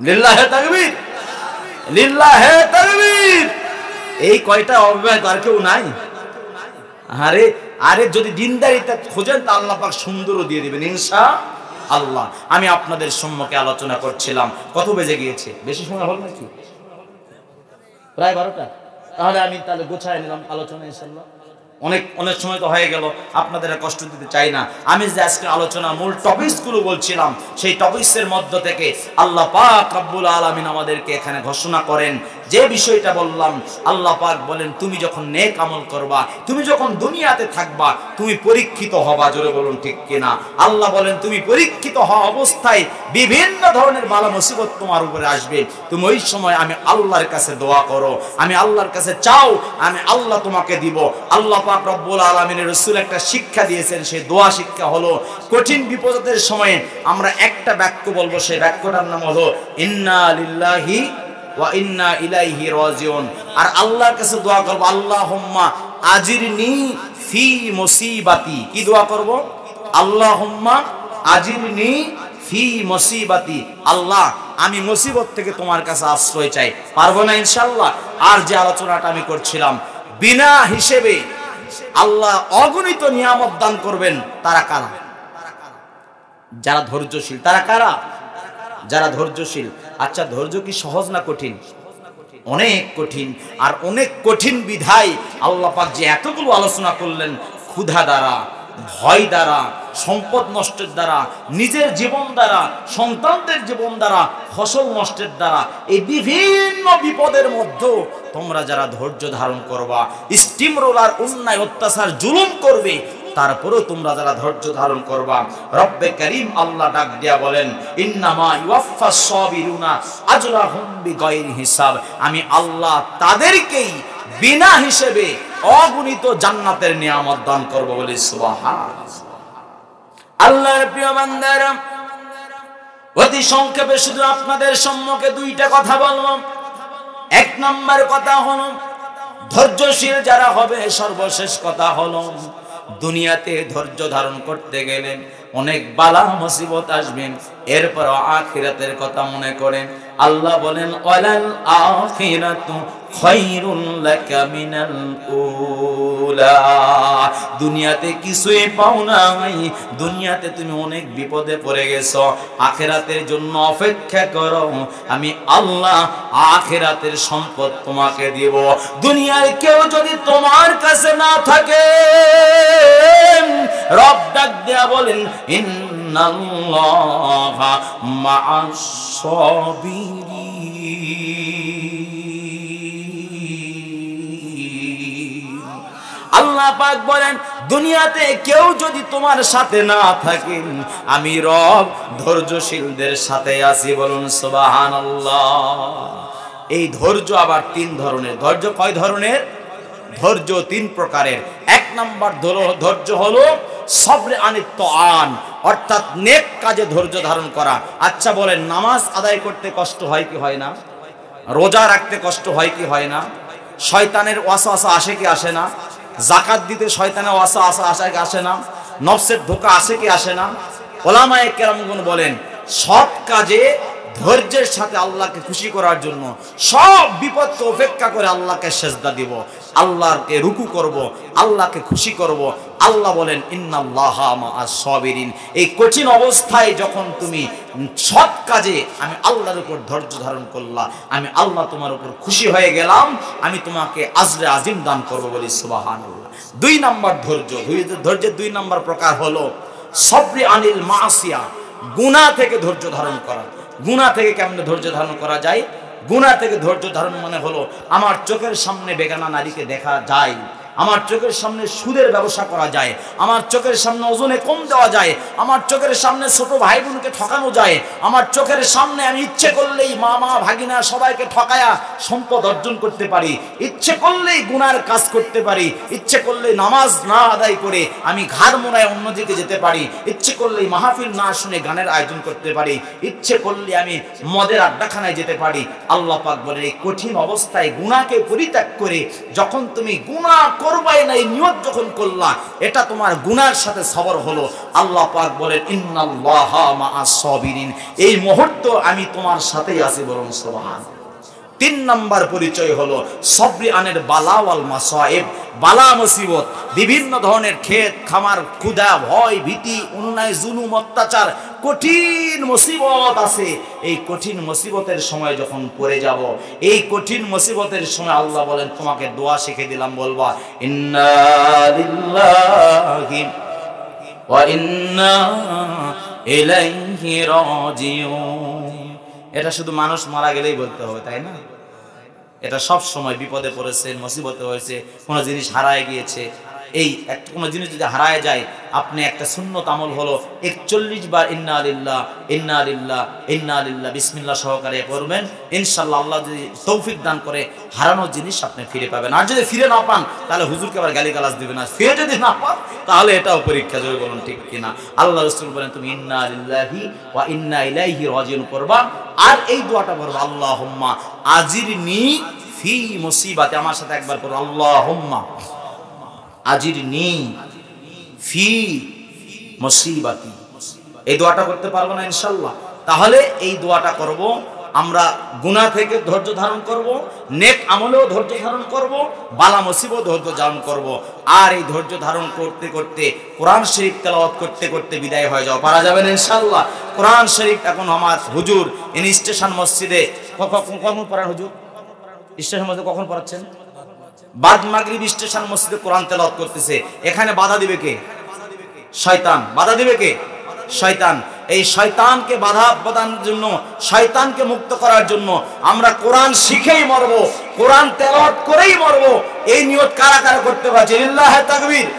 লিল্লাহে তাকবীর, লিল্লাহে তাকবীর। এই কয়টা অবিবাহিত আর কেউ নাই? আরে আরে যদি দিনদারিতা খোঁজেন তা আল্লাহ পাক সুন্দরও দিয়ে দিবেন ইনশাআল্লাহ। আমি আপনাদের সম্মুখে আলোচনা করছিলাম, কত বেজে গিয়েছে? বেশি সময় হল নাকি? প্রায় 12টা। তাহলে আমি তাহলে গোছায় নিলাম আলোচনা ইনশাআল্লাহ। অনেক সময় তো হয়ে গেল, আপনাদের কষ্ট দিতে চাই না। আমি যে আজকে আলোচনা মূল টপিকসগুলো বলছিলাম সেই টপিকসের মধ্য থেকে আল্লাহ পাক রব্বুল আলামিন আমাদেরকে এখানে ঘোষণা করেন যে বিষয়টা বললাম। আল্লাহ পাক বলেন তুমি যখন নেক আমল করবা, তুমি যখন দুনিয়াতে থাকবা, তুমি পরীক্ষিত হবা। জোরে বলুন ঠিক কিনা? আল্লাহ বলেন তুমি পরীক্ষিত হওয়া অবস্থায় বিভিন্ন ধরনের বালা মুসিবত তোমার উপরে আসবে। তুমি ওই সময় আমি আল্লাহর কাছে দোয়া করো, আমি আল্লাহর কাছে চাও, আমি আল্লাহ তোমাকে দিব। আল্লাহ পাক রব্বুল আলামিনের রাসূল একটা শিক্ষা দিয়েছেন, সেই দোয়া শিক্ষা হলো কঠিন বিপদের সময়ে আমরা একটা বাক্য বলবো, সেই বাক্যটার নাম হলো ইন্না লিল্লাহি ওয়া ইন্না ইলাইহি রাজিউন। আর আল্লাহর কাছে দোয়া করব আল্লাহুম্মা আজিরনি ফি মুসিবাতি। কি দোয়া করব? আল্লাহুম্মা আজিরনি ফি মুসিবাতি। আল্লাহ আমি মুসিবত থেকে তোমার কাছে আশ্রয় চাই। পারবো না ইনশাআল্লাহ? আর যে আলোচনাটা আমি করছিলাম, বিনা হিসেবে আল্লাহ অগণিত নিয়ামত দান করবেন। তারা কারা? যারা ধৈর্যশীল। তারা কারা? যারা ধৈর্যশীল। আচ্ছা, ধৈর্য কি সহজ না কঠিন? অনেক কঠিন। আর অনেক কঠিন বিধায় আল্লাহ পাক যে এতগুলো আলোচনা করলেন, ক্ষুধা দ্বারা, ভয় দ্বারা, সম্পদ নষ্টের দ্বারা, নিজের জীবন দ্বারা, সন্তানদের জীবন দ্বারা, ফসল নষ্টের দ্বারা, এই বিভিন্ন বিপদের মধ্যে তোমরা যারা ধৈর্য ধারণ করবা, স্টিম রোলার অন্যায় অত্যাচার জুলুম করবে, তারপরেও তোমরা যারা ধৈর্য ধারণ করবা, রব্বে কারীম আল্লাহ ডাক দিয়া বলেন ইন্নামা ইউয়াফফাস সাবিরুনা আজরাহুম বিগাইরি হিসাব। আমি আল্লাহ তাদেরকেই বিনা হিসেবে অগণিত জান্নাতের নিয়ামত দান করব বলে সুবহানাল্লাহ। আল্লাহর প্রিয় বান্দারা, অতি সংক্ষেপে শুধু আপনাদের সম্মুখে দুইটা কথা বলবো। এক নম্বর কথা হলো ধৈর্যশীল যারা হবে, সর্বশেষ কথা হলো দুনিয়াতে ধৈর্য ধারণ করতে গেলে অনেক বালা মুসিবত আসবে, এরপর আখিরাতের কথা মনে করেন। আল্লাহ বলেন ওয়ালাল আখিরাতু খায়রুল লাকা মিনাল উলা। দুনিয়াতে কিছুই পাও নাই, দুনিয়াতে তুমি অনেক বিপদে পড়ে গেছো, আখিরাতের জন্য অপেক্ষা করো, আমি আল্লাহ আখিরাতের সম্পদ তোমাকে দিব। দুনিয়ায় কেউ যদি তোমার কাছে না থাকে, রব ডাক দেয়া বলেন ইন্নাল্লাহা মা'আস সাবিরিন। আল্লাহ পাক বলেন দুনিয়াতে কেউ যদি তোমার সাথে না থাকেন, আমি রব ধৈর্যশীলদের সাথে আছি। বলুন সুবহানাল্লাহ। এই ধৈর্য আবার তিন ধরনের। ধৈর্য কয় ধরনের? ধৈর্য তিন প্রকারের। এক নাম্বার ধৈর্য হলো সবরে আনিত তাআন, অর্থাৎ নেক কাজে ধৈর্য ধারণ করা। আচ্ছা বলেন, নামাজ আদায় করতে কষ্ট হয় কি হয় না? রোজা রাখতে কষ্ট হয় কি হয় না? শয়তানের ওয়াসওয়াসা আসে কি আসে না? যাকাত দিতে শয়তানের ওয়াসওয়াসা আসে কি আসে না? নফসের ধোঁকা আসে কি আসে না? ওলামায়ে কেরামগণ বলেন সৎ কাজে ধৈর্যের সাথে আল্লাহকে খুশি করার জন্য সব বিপদকে উপেক্ষা করে আল্লাহকে সেজদা দিব, আল্লাহকে রুকু করব, আল্লাহকে খুশি করব। আল্লাহ বলেন ইন্নাল্লাহা মা'আস সাবিরিন। এই কঠিন অবস্থায় যখন তুমি সৎ কাজে আমি আল্লাহর উপর ধৈর্য ধারণ করলা, আমি আল্লাহ তোমার উপর খুশি হয়ে গেলাম, আমি তোমাকে আজরে আজিম দান করব বলি সুবহানাল্লাহ। দুই নাম্বার ধৈর্য। ধৈর্যের দুই নাম্বার প্রকার হলো সবরে আনিল মাসিয়া, গুনাহ থেকে ধৈর্য ধারণ করা। গুনাহ থেকে কেমন ধৈর্য ধারণ করা যায়? গুনাহ থেকে ধৈর্য ধারণ মানে হলো আমার চোখের সামনে বেগানা নারীকে দেখা যায়, আমার চোখের সামনে সুদের ব্যবসা করা যায়, আমার চোখের সামনে ওজনে কম দেওয়া যায়, আমার চোখের সামনে ছোট ভাই বোনকে ঠকানো যায়, আমার চোখের সামনে আমি ইচ্ছে করলেই মামা ভাগিনা সবাইকে ঠকায়া সম্পদ অর্জন করতে পারি, ইচ্ছে করলেই গুনার কাজ করতে পারি, ইচ্ছে করলে নামাজ না আদায় করে আমি ঘাড় মোড়ায় অন্যদিকে যেতে পারি, ইচ্ছে করলেই মাহফিল না শুনে গানের আয়োজন করতে পারি, ইচ্ছে করলে আমি মদের আড্ডাখানায় যেতে পারি। আল্লাহ পাক বলে এই কঠিন অবস্থায় গুনাহকে পরিত্যাগ করে যখন তুমি গুনাহ করবাই না এই নিয়ত যখন করলা, এটা তোমার গুনার সাথে সবর হলো। আল্লাহ পাক বলেন ইন্নাল্লাহা মাআস সাবিরিন, এই মুহূর্ত আমি তোমার সাথেই আছি, বলুন সুবহানাল্লাহ। 3 নাম্বার পরিচয় হলো সবরি আনের বালা ওয়াল মাসায়েব, বালা মুসিবত, বিভিন্ন ধরনের ক্ষেত খামার, ক্ষুধা, ভয়, ভীতি, অন্যায়, জুলুম, অত্যাচার, কঠিন মুসিবত আছে। এই কঠিন মুসিবতের সময় যখন পড়ে যাব, এই কঠিন মুসিবতের সময় আল্লাহ বলেন তোমাকে দোয়া শিখিয়ে দিলাম, বলবা ইন্না লিল্লাহি ওয়া ইন্না ইলাইহি রাজিউন। এটা শুধু মানুষ মারা গেলেই বলতে হবে, তাই না? এটা সব সময় বিপদে পড়েছে, মুসিবতে হয়েছে, কোনো জিনিস হারায় গিয়েছে, এই কোনো জিনিস যদি হারায় যায়, আপনি একটা সুন্নত আমল হলো 41 বার ইন্না লিল্লাহ ইন্না লিল্লাহ ইন্না লিল্লাহ বিসমিল্লাহ সহকারে পড়বেন। ইনশাআল্লাহ আল্লাহ যদি তৌফিক দান করে হারানো জিনিস আপনি ফিরে পাবেন। আর যদি ফিরে না পান তাহলে হুজুরকে আবার গালিগালাজ দিবেন না। ফিরে যদি না পান তাহলে এটাও পরীক্ষা, জোরে বলুন ঠিক কিনা? আল্লাহ রাসূল বলেন তুমি ইন্না লিল্লাহি ওয়া ইন্না ইলাইহি রাজিউন পড়বা, আর এই দোয়াটা পড়বা আল্লাহুম্মা আজিরনি ফি মুসিবাতি। আমার সাথে একবার পড়ো আল্লাহুম্মা আজিরনি ফি মুসিবাতি। এই দোয়াটা করতে পারবো না ইনশাআল্লাহ? তাহলে এই দোয়াটা করব, আমরা গুনাহ থেকে ধৈর্য ধারণ করব, নেক আমলেও ধৈর্য ধারণ করব, বালা মুসিবত ধৈর্য ধারণ করব। আর এই ধৈর্য ধারণ করতে করতে কোরআন শরীফ তেলাওয়াত করতে করতে বিদায় হয়ে যাও, পারা যাবে না ইনশাআল্লাহ? কোরআন শরীফ এখন আমার হুজুর ইনি স্টেশন মসজিদে কখন পড়ান? হুজুর স্টেশন মসজিদে কখন পড়াচ্ছেন? বাদ মাগরিব স্টেশন মসজিদে কোরআন তেলাওয়াত করতেছে। এখানে বাধা দিবে কে? শয়তান। বাধা দিবে কে? শয়তান। এই শয়তানকে বাধা প্রদানের জন্য, শয়তানকে মুক্ত করার জন্য আমরা কোরআন শিখেই মরবো, কোরআন তেলাওয়াত করেই মরবো। এই নিয়ত কারা কারা করতে পারছে? লিল্লাহে তাকবীর।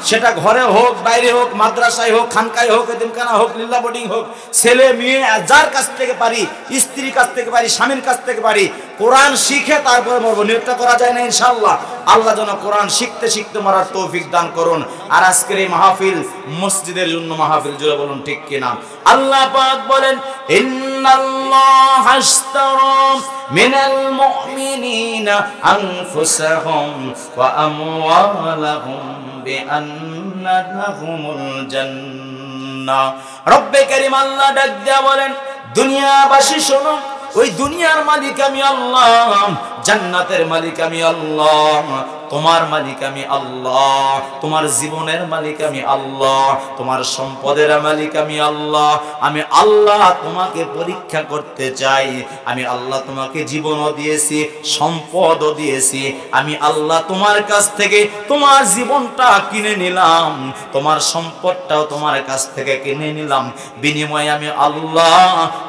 সেটা ঘরে হোক, বাইরে হোক, মাদ্রাসায় হোক, খানকায় হোক, এতিমখানা হোক, লিল্লা বোর্ডিং হোক, ছেলে মেয়ে যার কাছ থেকে পারি, স্ত্রীর কাছ থেকে পারি, স্বামীর কাছ থেকে পারি, কোরআন শিখে তারপরে মরবো। নিয়তটা করা যায় না ইনশাআল্লাহ? আল্লাহ যেন কোরআন শিখতে শিখতে মরার তৌফিক দান করুন। আর আজকের এই মাহফিল মসজিদের জন্য মাহফিল, জোরে বলুন ঠিক কিনা? আল্লাহ পাক বলেন ইন্নাল্লাহা আশতারা মিনাল মুমিনিনা আনফুসাহুম ওয়া আমওয়ালাহুম বিআন্না লাহুমুল জান্নাহ। রব্বে কারীম আল্লাহ ডাক দিয়া বলেন দুনিয়াবাসী শোনো, ওই দুনিয়ার মালিক আমি আল্লাহ, জান্নাতের মালিক আমি আল্লাহ, তোমার মালিক আমি আল্লাহ, তোমার জীবনের মালিক আমি আল্লাহ, তোমার সম্পদের মালিক আমি আল্লাহ। আমি আল্লাহ তোমাকে পরীক্ষা করতে চাই। আমি আল্লাহ তোমাকে জীবনও দিয়েছি, সম্পদও দিয়েছি। আমি আল্লাহ তোমার কাছ থেকে তোমার জীবনটা কিনে নিলাম, তোমার সম্পদটাও তোমার কাছ থেকে কিনে নিলাম। বিনিময়ে আমি আল্লাহ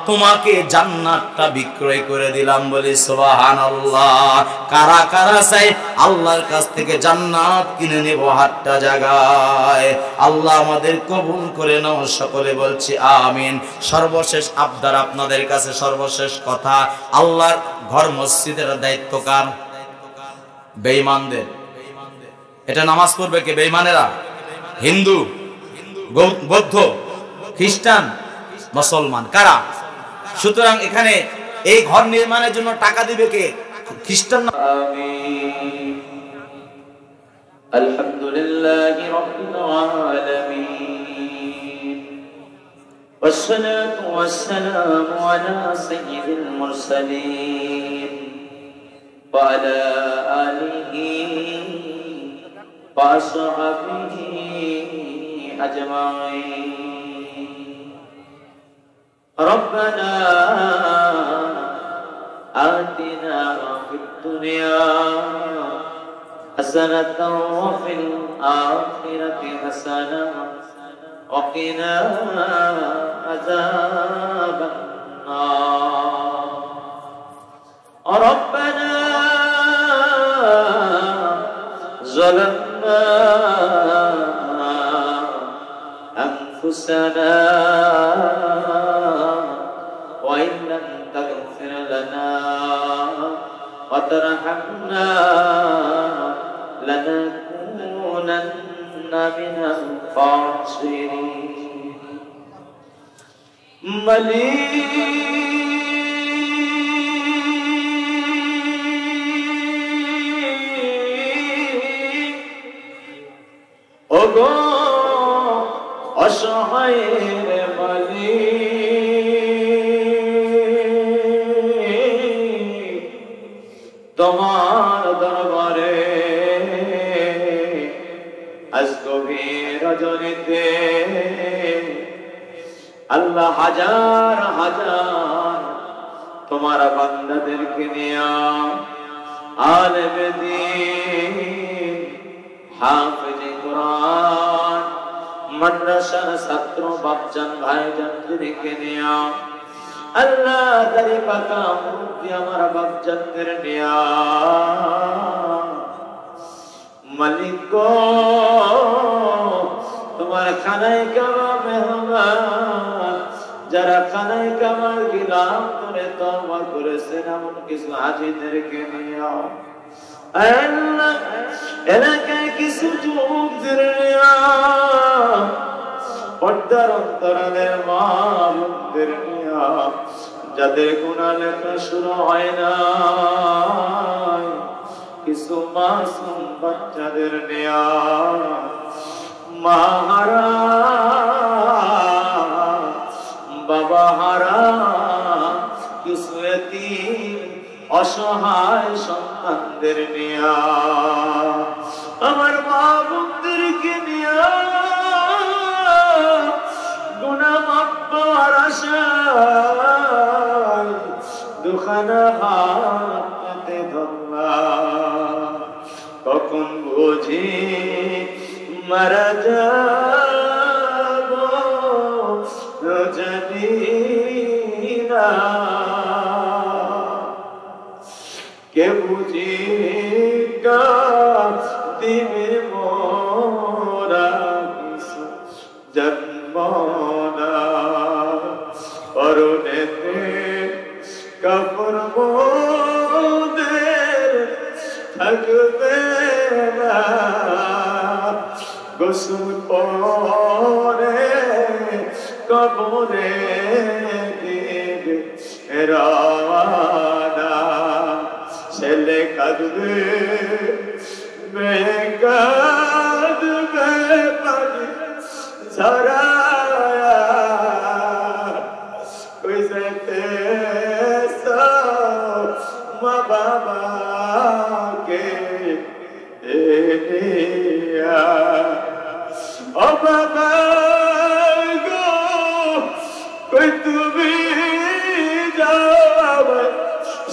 তোমাকে জান্নাতটা বিক্রয় করে দিলাম। বলি সুবহানাল্লাহ। কারা কারা চাই আল্লাহর কাছ থেকে জান্নাত কিনে নেব? হাতটা জাগায়। আল্লাহ আমাদের কবুল করে নাও, সকলে বলছি আমিন। সর্বশেষ আবদার আপনাদের কাছে, সর্বশেষ কথা, আল্লাহর ঘর মসজিদের দায়িত্ব কার? বেঈমানদের। এটা নামাজ পড়বে কে? বেঈমানেরা। হিন্দু, বৌদ্ধ, খ্রিস্টান, মুসলমান, কারা? সুতরাং এখানে এই ঘর নির্মাণের জন্য টাকা দিবে কে? খ্রিস্টান না? আমিন। আলহামদুলিল্লাহি রাব্বিল আলামিন ওয়াসসালাতু ওয়াসসালামু আলা সাইয়্যিদিল মুরসালিন ওয়া আলা আলিহি ওয়া আসহাবিহি আজমাইন। রব্বানা آتنا في الدنيا حسنة وفي الآخرة حسنة وقنا عذاب النار. ربنا ظلمنا أنفسنا وإن لم تغفر لنا وترحمنا لنكونن من الخاسرين ওগো অসহায়ের মালিক তোমার দরবারে আজ গভীর রজনীতে আল্লাহ হাজার হাজার তোমার বান্দাদেরকে নিয়ে আলেমে দ্বীন হাফেজে কোরআন মাদ্রাসার ছাত্র বাপজান ভাইজানদেরকে নিয়ে আল্লাহ দাড়ি পাকা মুরব্বি আমার বাপজানদের নিয়ে মালিক গো তোমার খানায় কাবা মেহমান যারা খানায় কাবার গিলাম করে তওবা করেছেন এমন কিছু হাজীদেরকে নিয়ে আল্লাহ এলাকায় কিছু যুবকদের নিয়ে পর্দার অন্তরালের মা বোনদের নিয়ে যাদের গুনাহ লেখা শুরু হয় না কিছু মাসুম বাচ্চাদের নিয়ে মা হারা বাবা হারা কিছু এতিম অসহায় সন্তানদের নিয়ে আমার মা বোনদেরকে নিয়ে গুনাহ মাফ পাওয়ার আশায় দুখানা হাতে ধরলাম কখন বুঝি মারা যাব জানি না কে বুঝি দিবে মোরা কিছু জন্ম না পরনেতে কাপড় মোদের থাকবে না গোসল পরে কবরে দিবে রানা ছেলে কাঁদবে মেয়ে কাঁদবে পানি ঝরায়া কই যেতে মা বাবাকে দিয়া ও বাবা গো কই তুমি যাও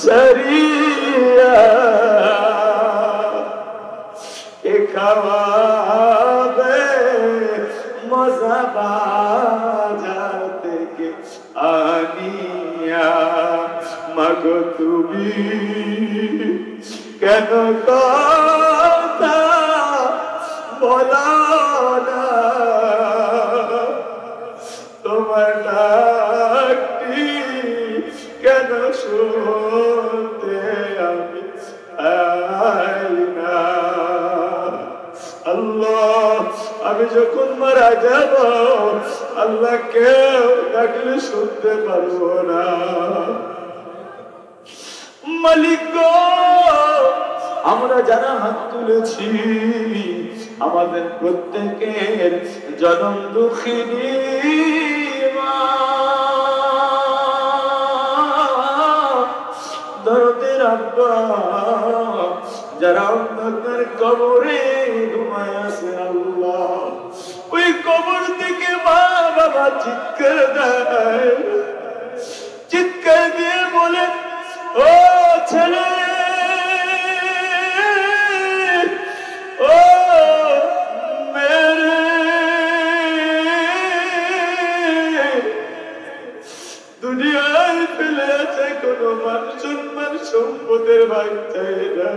সরিয়া কে খাওয়াবে মজা বাজার থেকে আনিয়া মাগো তুমি কেন কথা বলা না তোমার ডাকটি কেন শুনতে আমি আই না আল্লাহ আমি যখন মারা যাব আল্লাহ কেউ ডাকলে শুনতে পারবো না মালিক গো আমরা যারা হাত তুলেছি আমাদের প্রত্যেকের জনম দুঃখিনী মা দরদের আব্বা যারা অন্ধকার কবরে ঘুমায় আছে আল্লাহ ওই কবর থেকে মা বাবা চিৎকার দেয় চিৎকার দিয়ে বলে ও ছেলে ও মেরে দুনিয়ায় ফেলে আছে কোনো মান সম্মান সম্পদের ভাগ চাই না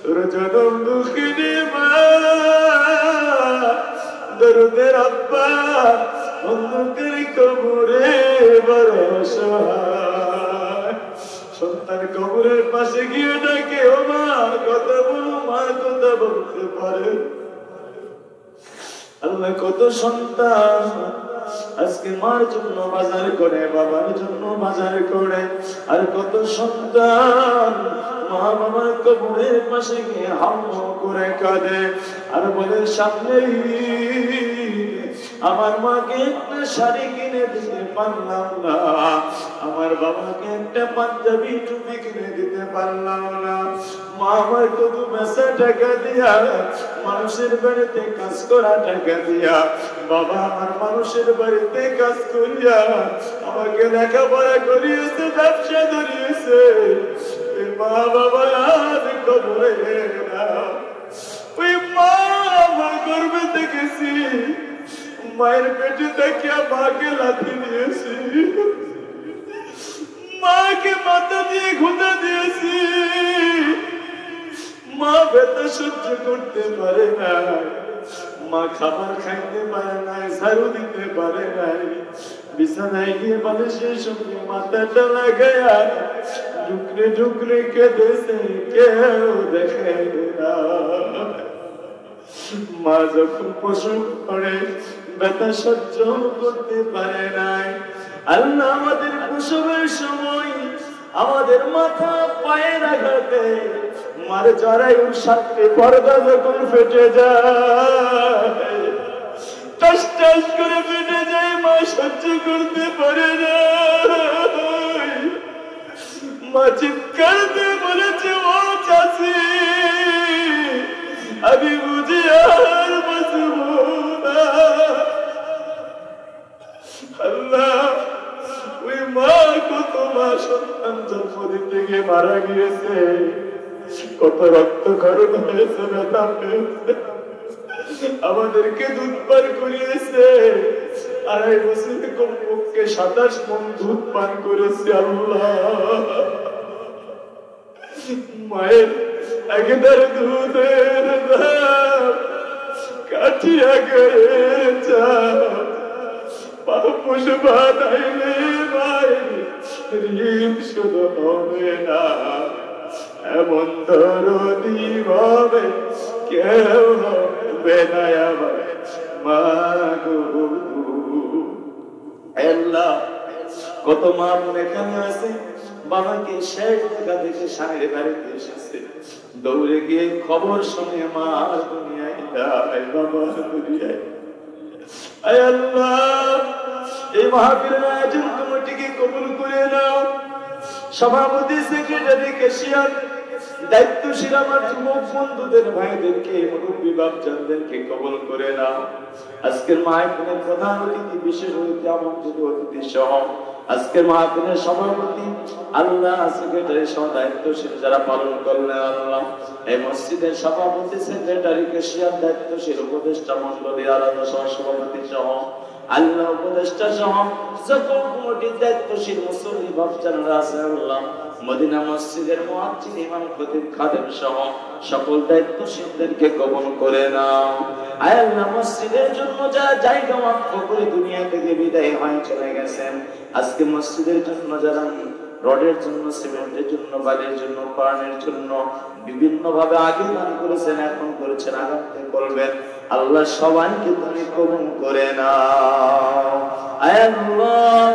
তোর জনম দুঃখিনী মা দরদের আব্বা অন্ধকার কবরে বড় অসহায়। সন্তান কবরের পাশে গিয়ে ডাকে, ও মা কথা বলো, মা কথা বলতে পারে। আল্লাহ কত সন্তান আজকে মার জন্য বাজার করে, বাবার জন্য বাজার করে, আর কত সন্তান মা বাবার কবরের পাশে গিয়ে হাম করে কাঁদে আর বলে, সামনে আমার মাকে একটা শাড়ি কিনে দিতে পারলাম না, আমার বাবাকে একটা পাঞ্জাবি টুপি কিনে দিতে পারলাম না, মা আমার কত বেচা টাকা দিয়া, মানুষের বাড়িতে কাজ করা টাকা দিয়া, বাবা আমার মানুষের বাড়িতে কাজ করিয়া আমাকে লেখাপড়া করিয়েছে, ব্যবসা ধরিয়েছে, মা বাবা আজ কবরে না। ওই মা আমার গর্বে দেখেছি, মায়ের পেটে দেখিয়া মাকে লাথি দিয়েছি, মাকে মাথা দিয়ে ঘুঁটা দিয়েছি, মা ব্যথা সহ্য করতে পারে না, মা খাবার খাইতে পারে নাই, ঝাড়ু দিতে পারে নাই, বিছানায় গিয়ে বালিশের সঙ্গে মাথাটা লাগায়া ঢুকরে ঢুকরে কেঁদেছে, কেউ দেখে না। মা যখন প্রসব করে ব্যথা সহ্য করতে পারে নাই, আল্লাহ আমাদের প্রসবের সময় আমাদের মাথা পায়ের আঘাতে মার জরায়ুর সাথে পর্দা যখন ফেটে যায়, টাস টাস করে ফেটে যায়, মা সহ্য করতে পারে না, মা চিৎকার দিয়ে বলেছে, ও চাচি আমি বুঝি আর বাঁচব না। আল্লাহ ওই মা কত মা সন্তান জন্ম দিতে গিয়ে মারা গিয়েছে, কত রক্ত খরচ হয়েছে, ব্যথা পেয়েছে, আমাদেরকে দুধ পান করিয়েছে, 2.5 বছরে কমপক্ষে 27 মণ দুধ পান করেছে। আল্লাহ মায়ের একদার দুধের দাম কাঠিয়া গেছে, পাপুষ বানাইলে মায়ের ঋণ শুধু হবে না, এমন দরদি ভাবে কেউ হবে না আমার মা গো। আল্লাহ কত মা বোন এখানে আছে, বাবাকে শেষ দেখা দেখে স্বামীর বাড়িতে এসেছে, দৌড়ে গিয়ে খবর শুনে মা দুনিয়ায় নাই, বাবা দুনিয়ায়। আয় আল্লাহ এই মাহফিলের আয়োজন কমিটিকে কবুল করে নাও, সভাপতি সেক্রেটারি ক্যাশিয়ার দায়িত্বশীল আমার যুবক বন্ধুদের ভাইদেরকে মুরব্বী বাপজানদেরকে কবুল করে নাও। আজকের মাহফিলের প্রধান অতিথি বিশেষ অতিথি আমন্ত্রিত অতিথি সহ আজকের মাহফিলের সভাপতি আল্লাহ সেক্রেটারি সহ দায়িত্বশীল যারা পালন করলেন, আল্লাহ এই মসজিদের সভাপতি সেক্রেটারি ক্যাশিয়ার দায়িত্বশীল উপদেষ্টা মন্ডলী আলাদা সহ সভাপতি সহ আল্লাহ উপদেষ্টা সহ সকল কমিটির দায়িত্বশীল মুসল্লি বাপজানরা আছেন, আল্লাহ মদিনা মসজিদের মুয়াজ্জিন ইমাম খতিব খাদেম সহ সকল দায়িত্বশীলদেরকে কবুল করে নাও। আয় আল্লাহ মসজিদের জন্য যারা জায়গা ওয়াকফ করে দুনিয়া থেকে বিদায় হয়ে চলে গেছেন, আজকে মসজিদের জন্য যারা রডের জন্য, সিমেন্টের জন্য, বালির জন্য, পানের জন্য বিভিন্ন ভাবে আগে দান করেছেন, এখন করেছেন, আগামীতে করবেন, আল্লাহ সবাইকে তুমি কবুল করে নাও। আয় আল্লাহ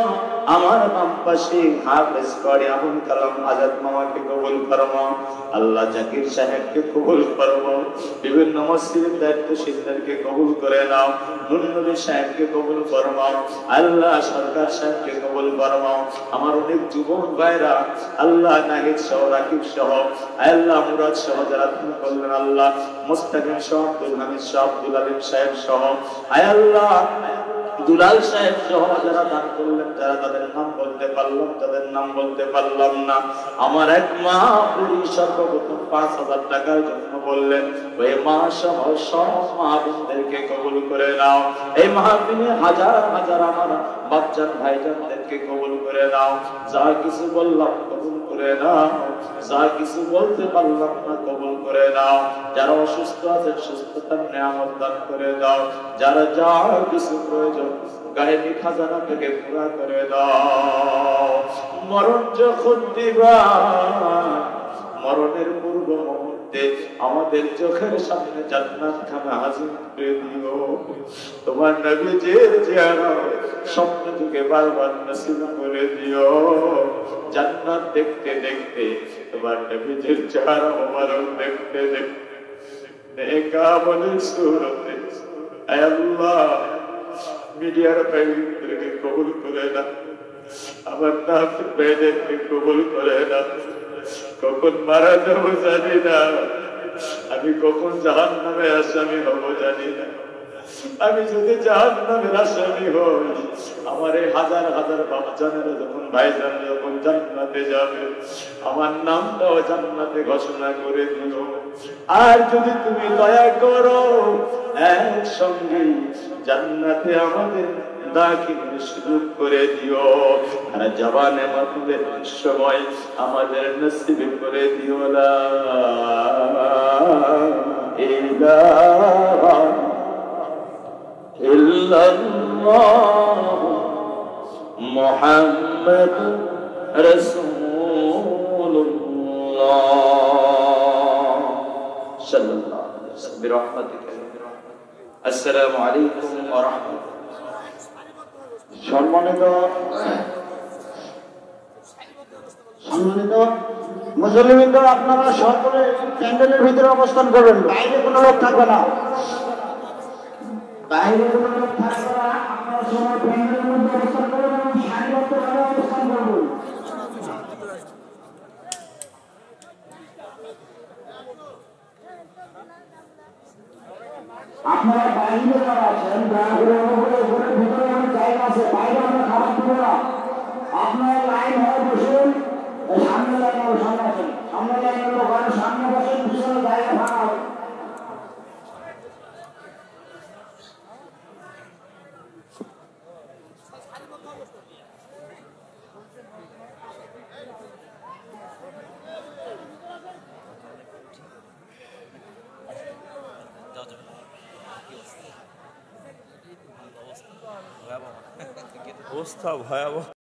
আমার বাম পাশে হাফেজ করে আবুল কালাম আজাদ মামাকে কবুল ফরমাও, আল্লাহ জাকির সাহেবকে কবুল ফরমাও, বিভিন্ন মসজিদের দায়িত্বশীলদেরকে কবুল করে নাও, নুরনবী সাহেবকে কবুল ফরমাও, আল্লাহ সরকার সাহেবকে কবুল ফরমাও, আমার অনেক যুবক ভাইরা আল্লাহ নাহিদ সহ, রাকিব সহ, আল্লাহ মুরাদ সহ যারা তুমি করলেন, আল্লাহ মুস্তাকিম সহ, আব্দুল হামিদ সহ, আব্দুল আলিম সাহেব সহ, আয় আল্লাহ দুলাল সাহেব সহ যারা দান করলেন, যারা তাদের নাম বলতে পারলাম, তাদের নাম বলতে পারলাম না, আমার এক মা পুরী সর্বপ্রথম 5,000 টাকার জন্য বললেন, ওই মা সহ সব মা বোনদেরকে কবুল করে নাও। এই মাহফিলে হাজার হাজার আমার বাপজান ভাইজানদেরকে কবুল করে নাও। যা কিছু বললাম কবুল করে নাও, যা কিছু বলতে পারলাম না কবুল করে নাও, যারা অসুস্থ আছে সুস্থতার নিয়ামত দান করে দাও, যারা যা কিছু প্রয়োজন গায়েবী খাজানা থেকে পুরা করে দাও। মরণ যখন দিবা, মরণের পূর্ব মুহূর্তে আমাদের চোখের সামনে জান্নাত খানা হাজির করে দিও। তোমার নবীজির জিয়ারত স্বপ্ন যুগে বারবার নসিব করে দিও। জান্নাত দেখতে দেখতে তোমার নবীজির চেহারা মোবারক দেখতে দেখতে নেকা বলে সুরতে আয় আল্লাহ মিডিয়ার ভাইদেরকে কবুল করে না, আমার নাফিক ভাইদেরকে কবুল করে না। কখন মারা যাবো জানি না, আমি কখন জাহান্নামের আসামি হব জানি না। আমি যদি জাহান্নামের আসামি হই, আমার এই হাজার হাজার বাচ্চারা যখন ভাইজান যখন জান্নাতে যাবে, আমার নামটাও জান্নাতে ঘোষণা করে দিও। আর যদি তুমি দয়া করো একসঙ্গে জান্নাতে আমাদের দাখিলের সুযোগ করে দিও, আর জবানে মাতুলের সময় আমাদের নসিব করে দিও। লা ইলাহা ইল্লাল্লাহ মুহাম্মাদুর রাসূলুল্লাহ সাল্লাল্লাহু আলাইহি ওয়াসাল্লাম বিরহমাতিকা। আসসালামু আলাইকুম ওয়া রাহমাতুল্লাহ। সম্মানিত মুসলিমবৃন্দ, আপনারা সকলে প্যান্ডেলের ভিতরে অবস্থান করবেন, বাইরে কোনো লোক থাকবে না, বাইরে কোনো লোক থাকবে না। আপনারা সবাই প্যান্ডেলের মধ্যে অবস্থান করবেন এবং সারিবদ্ধভাবে অবস্থান করবেন। আপনারা বাইরে যারা আছেন দয়া করে ঘরের ভিতরে অনেক জায়গা আছে, বাইরে আমরা খাবার দিব না। আপনারা লাইন হয়ে বসুন, সামনে লাইন হবে, সামনে আছেন, সামনে লাইন হলো ঘরের সামনে বসেন, পিছনে জায়গা ফাঁকা হবে। অবস্থা ভয়াবহ।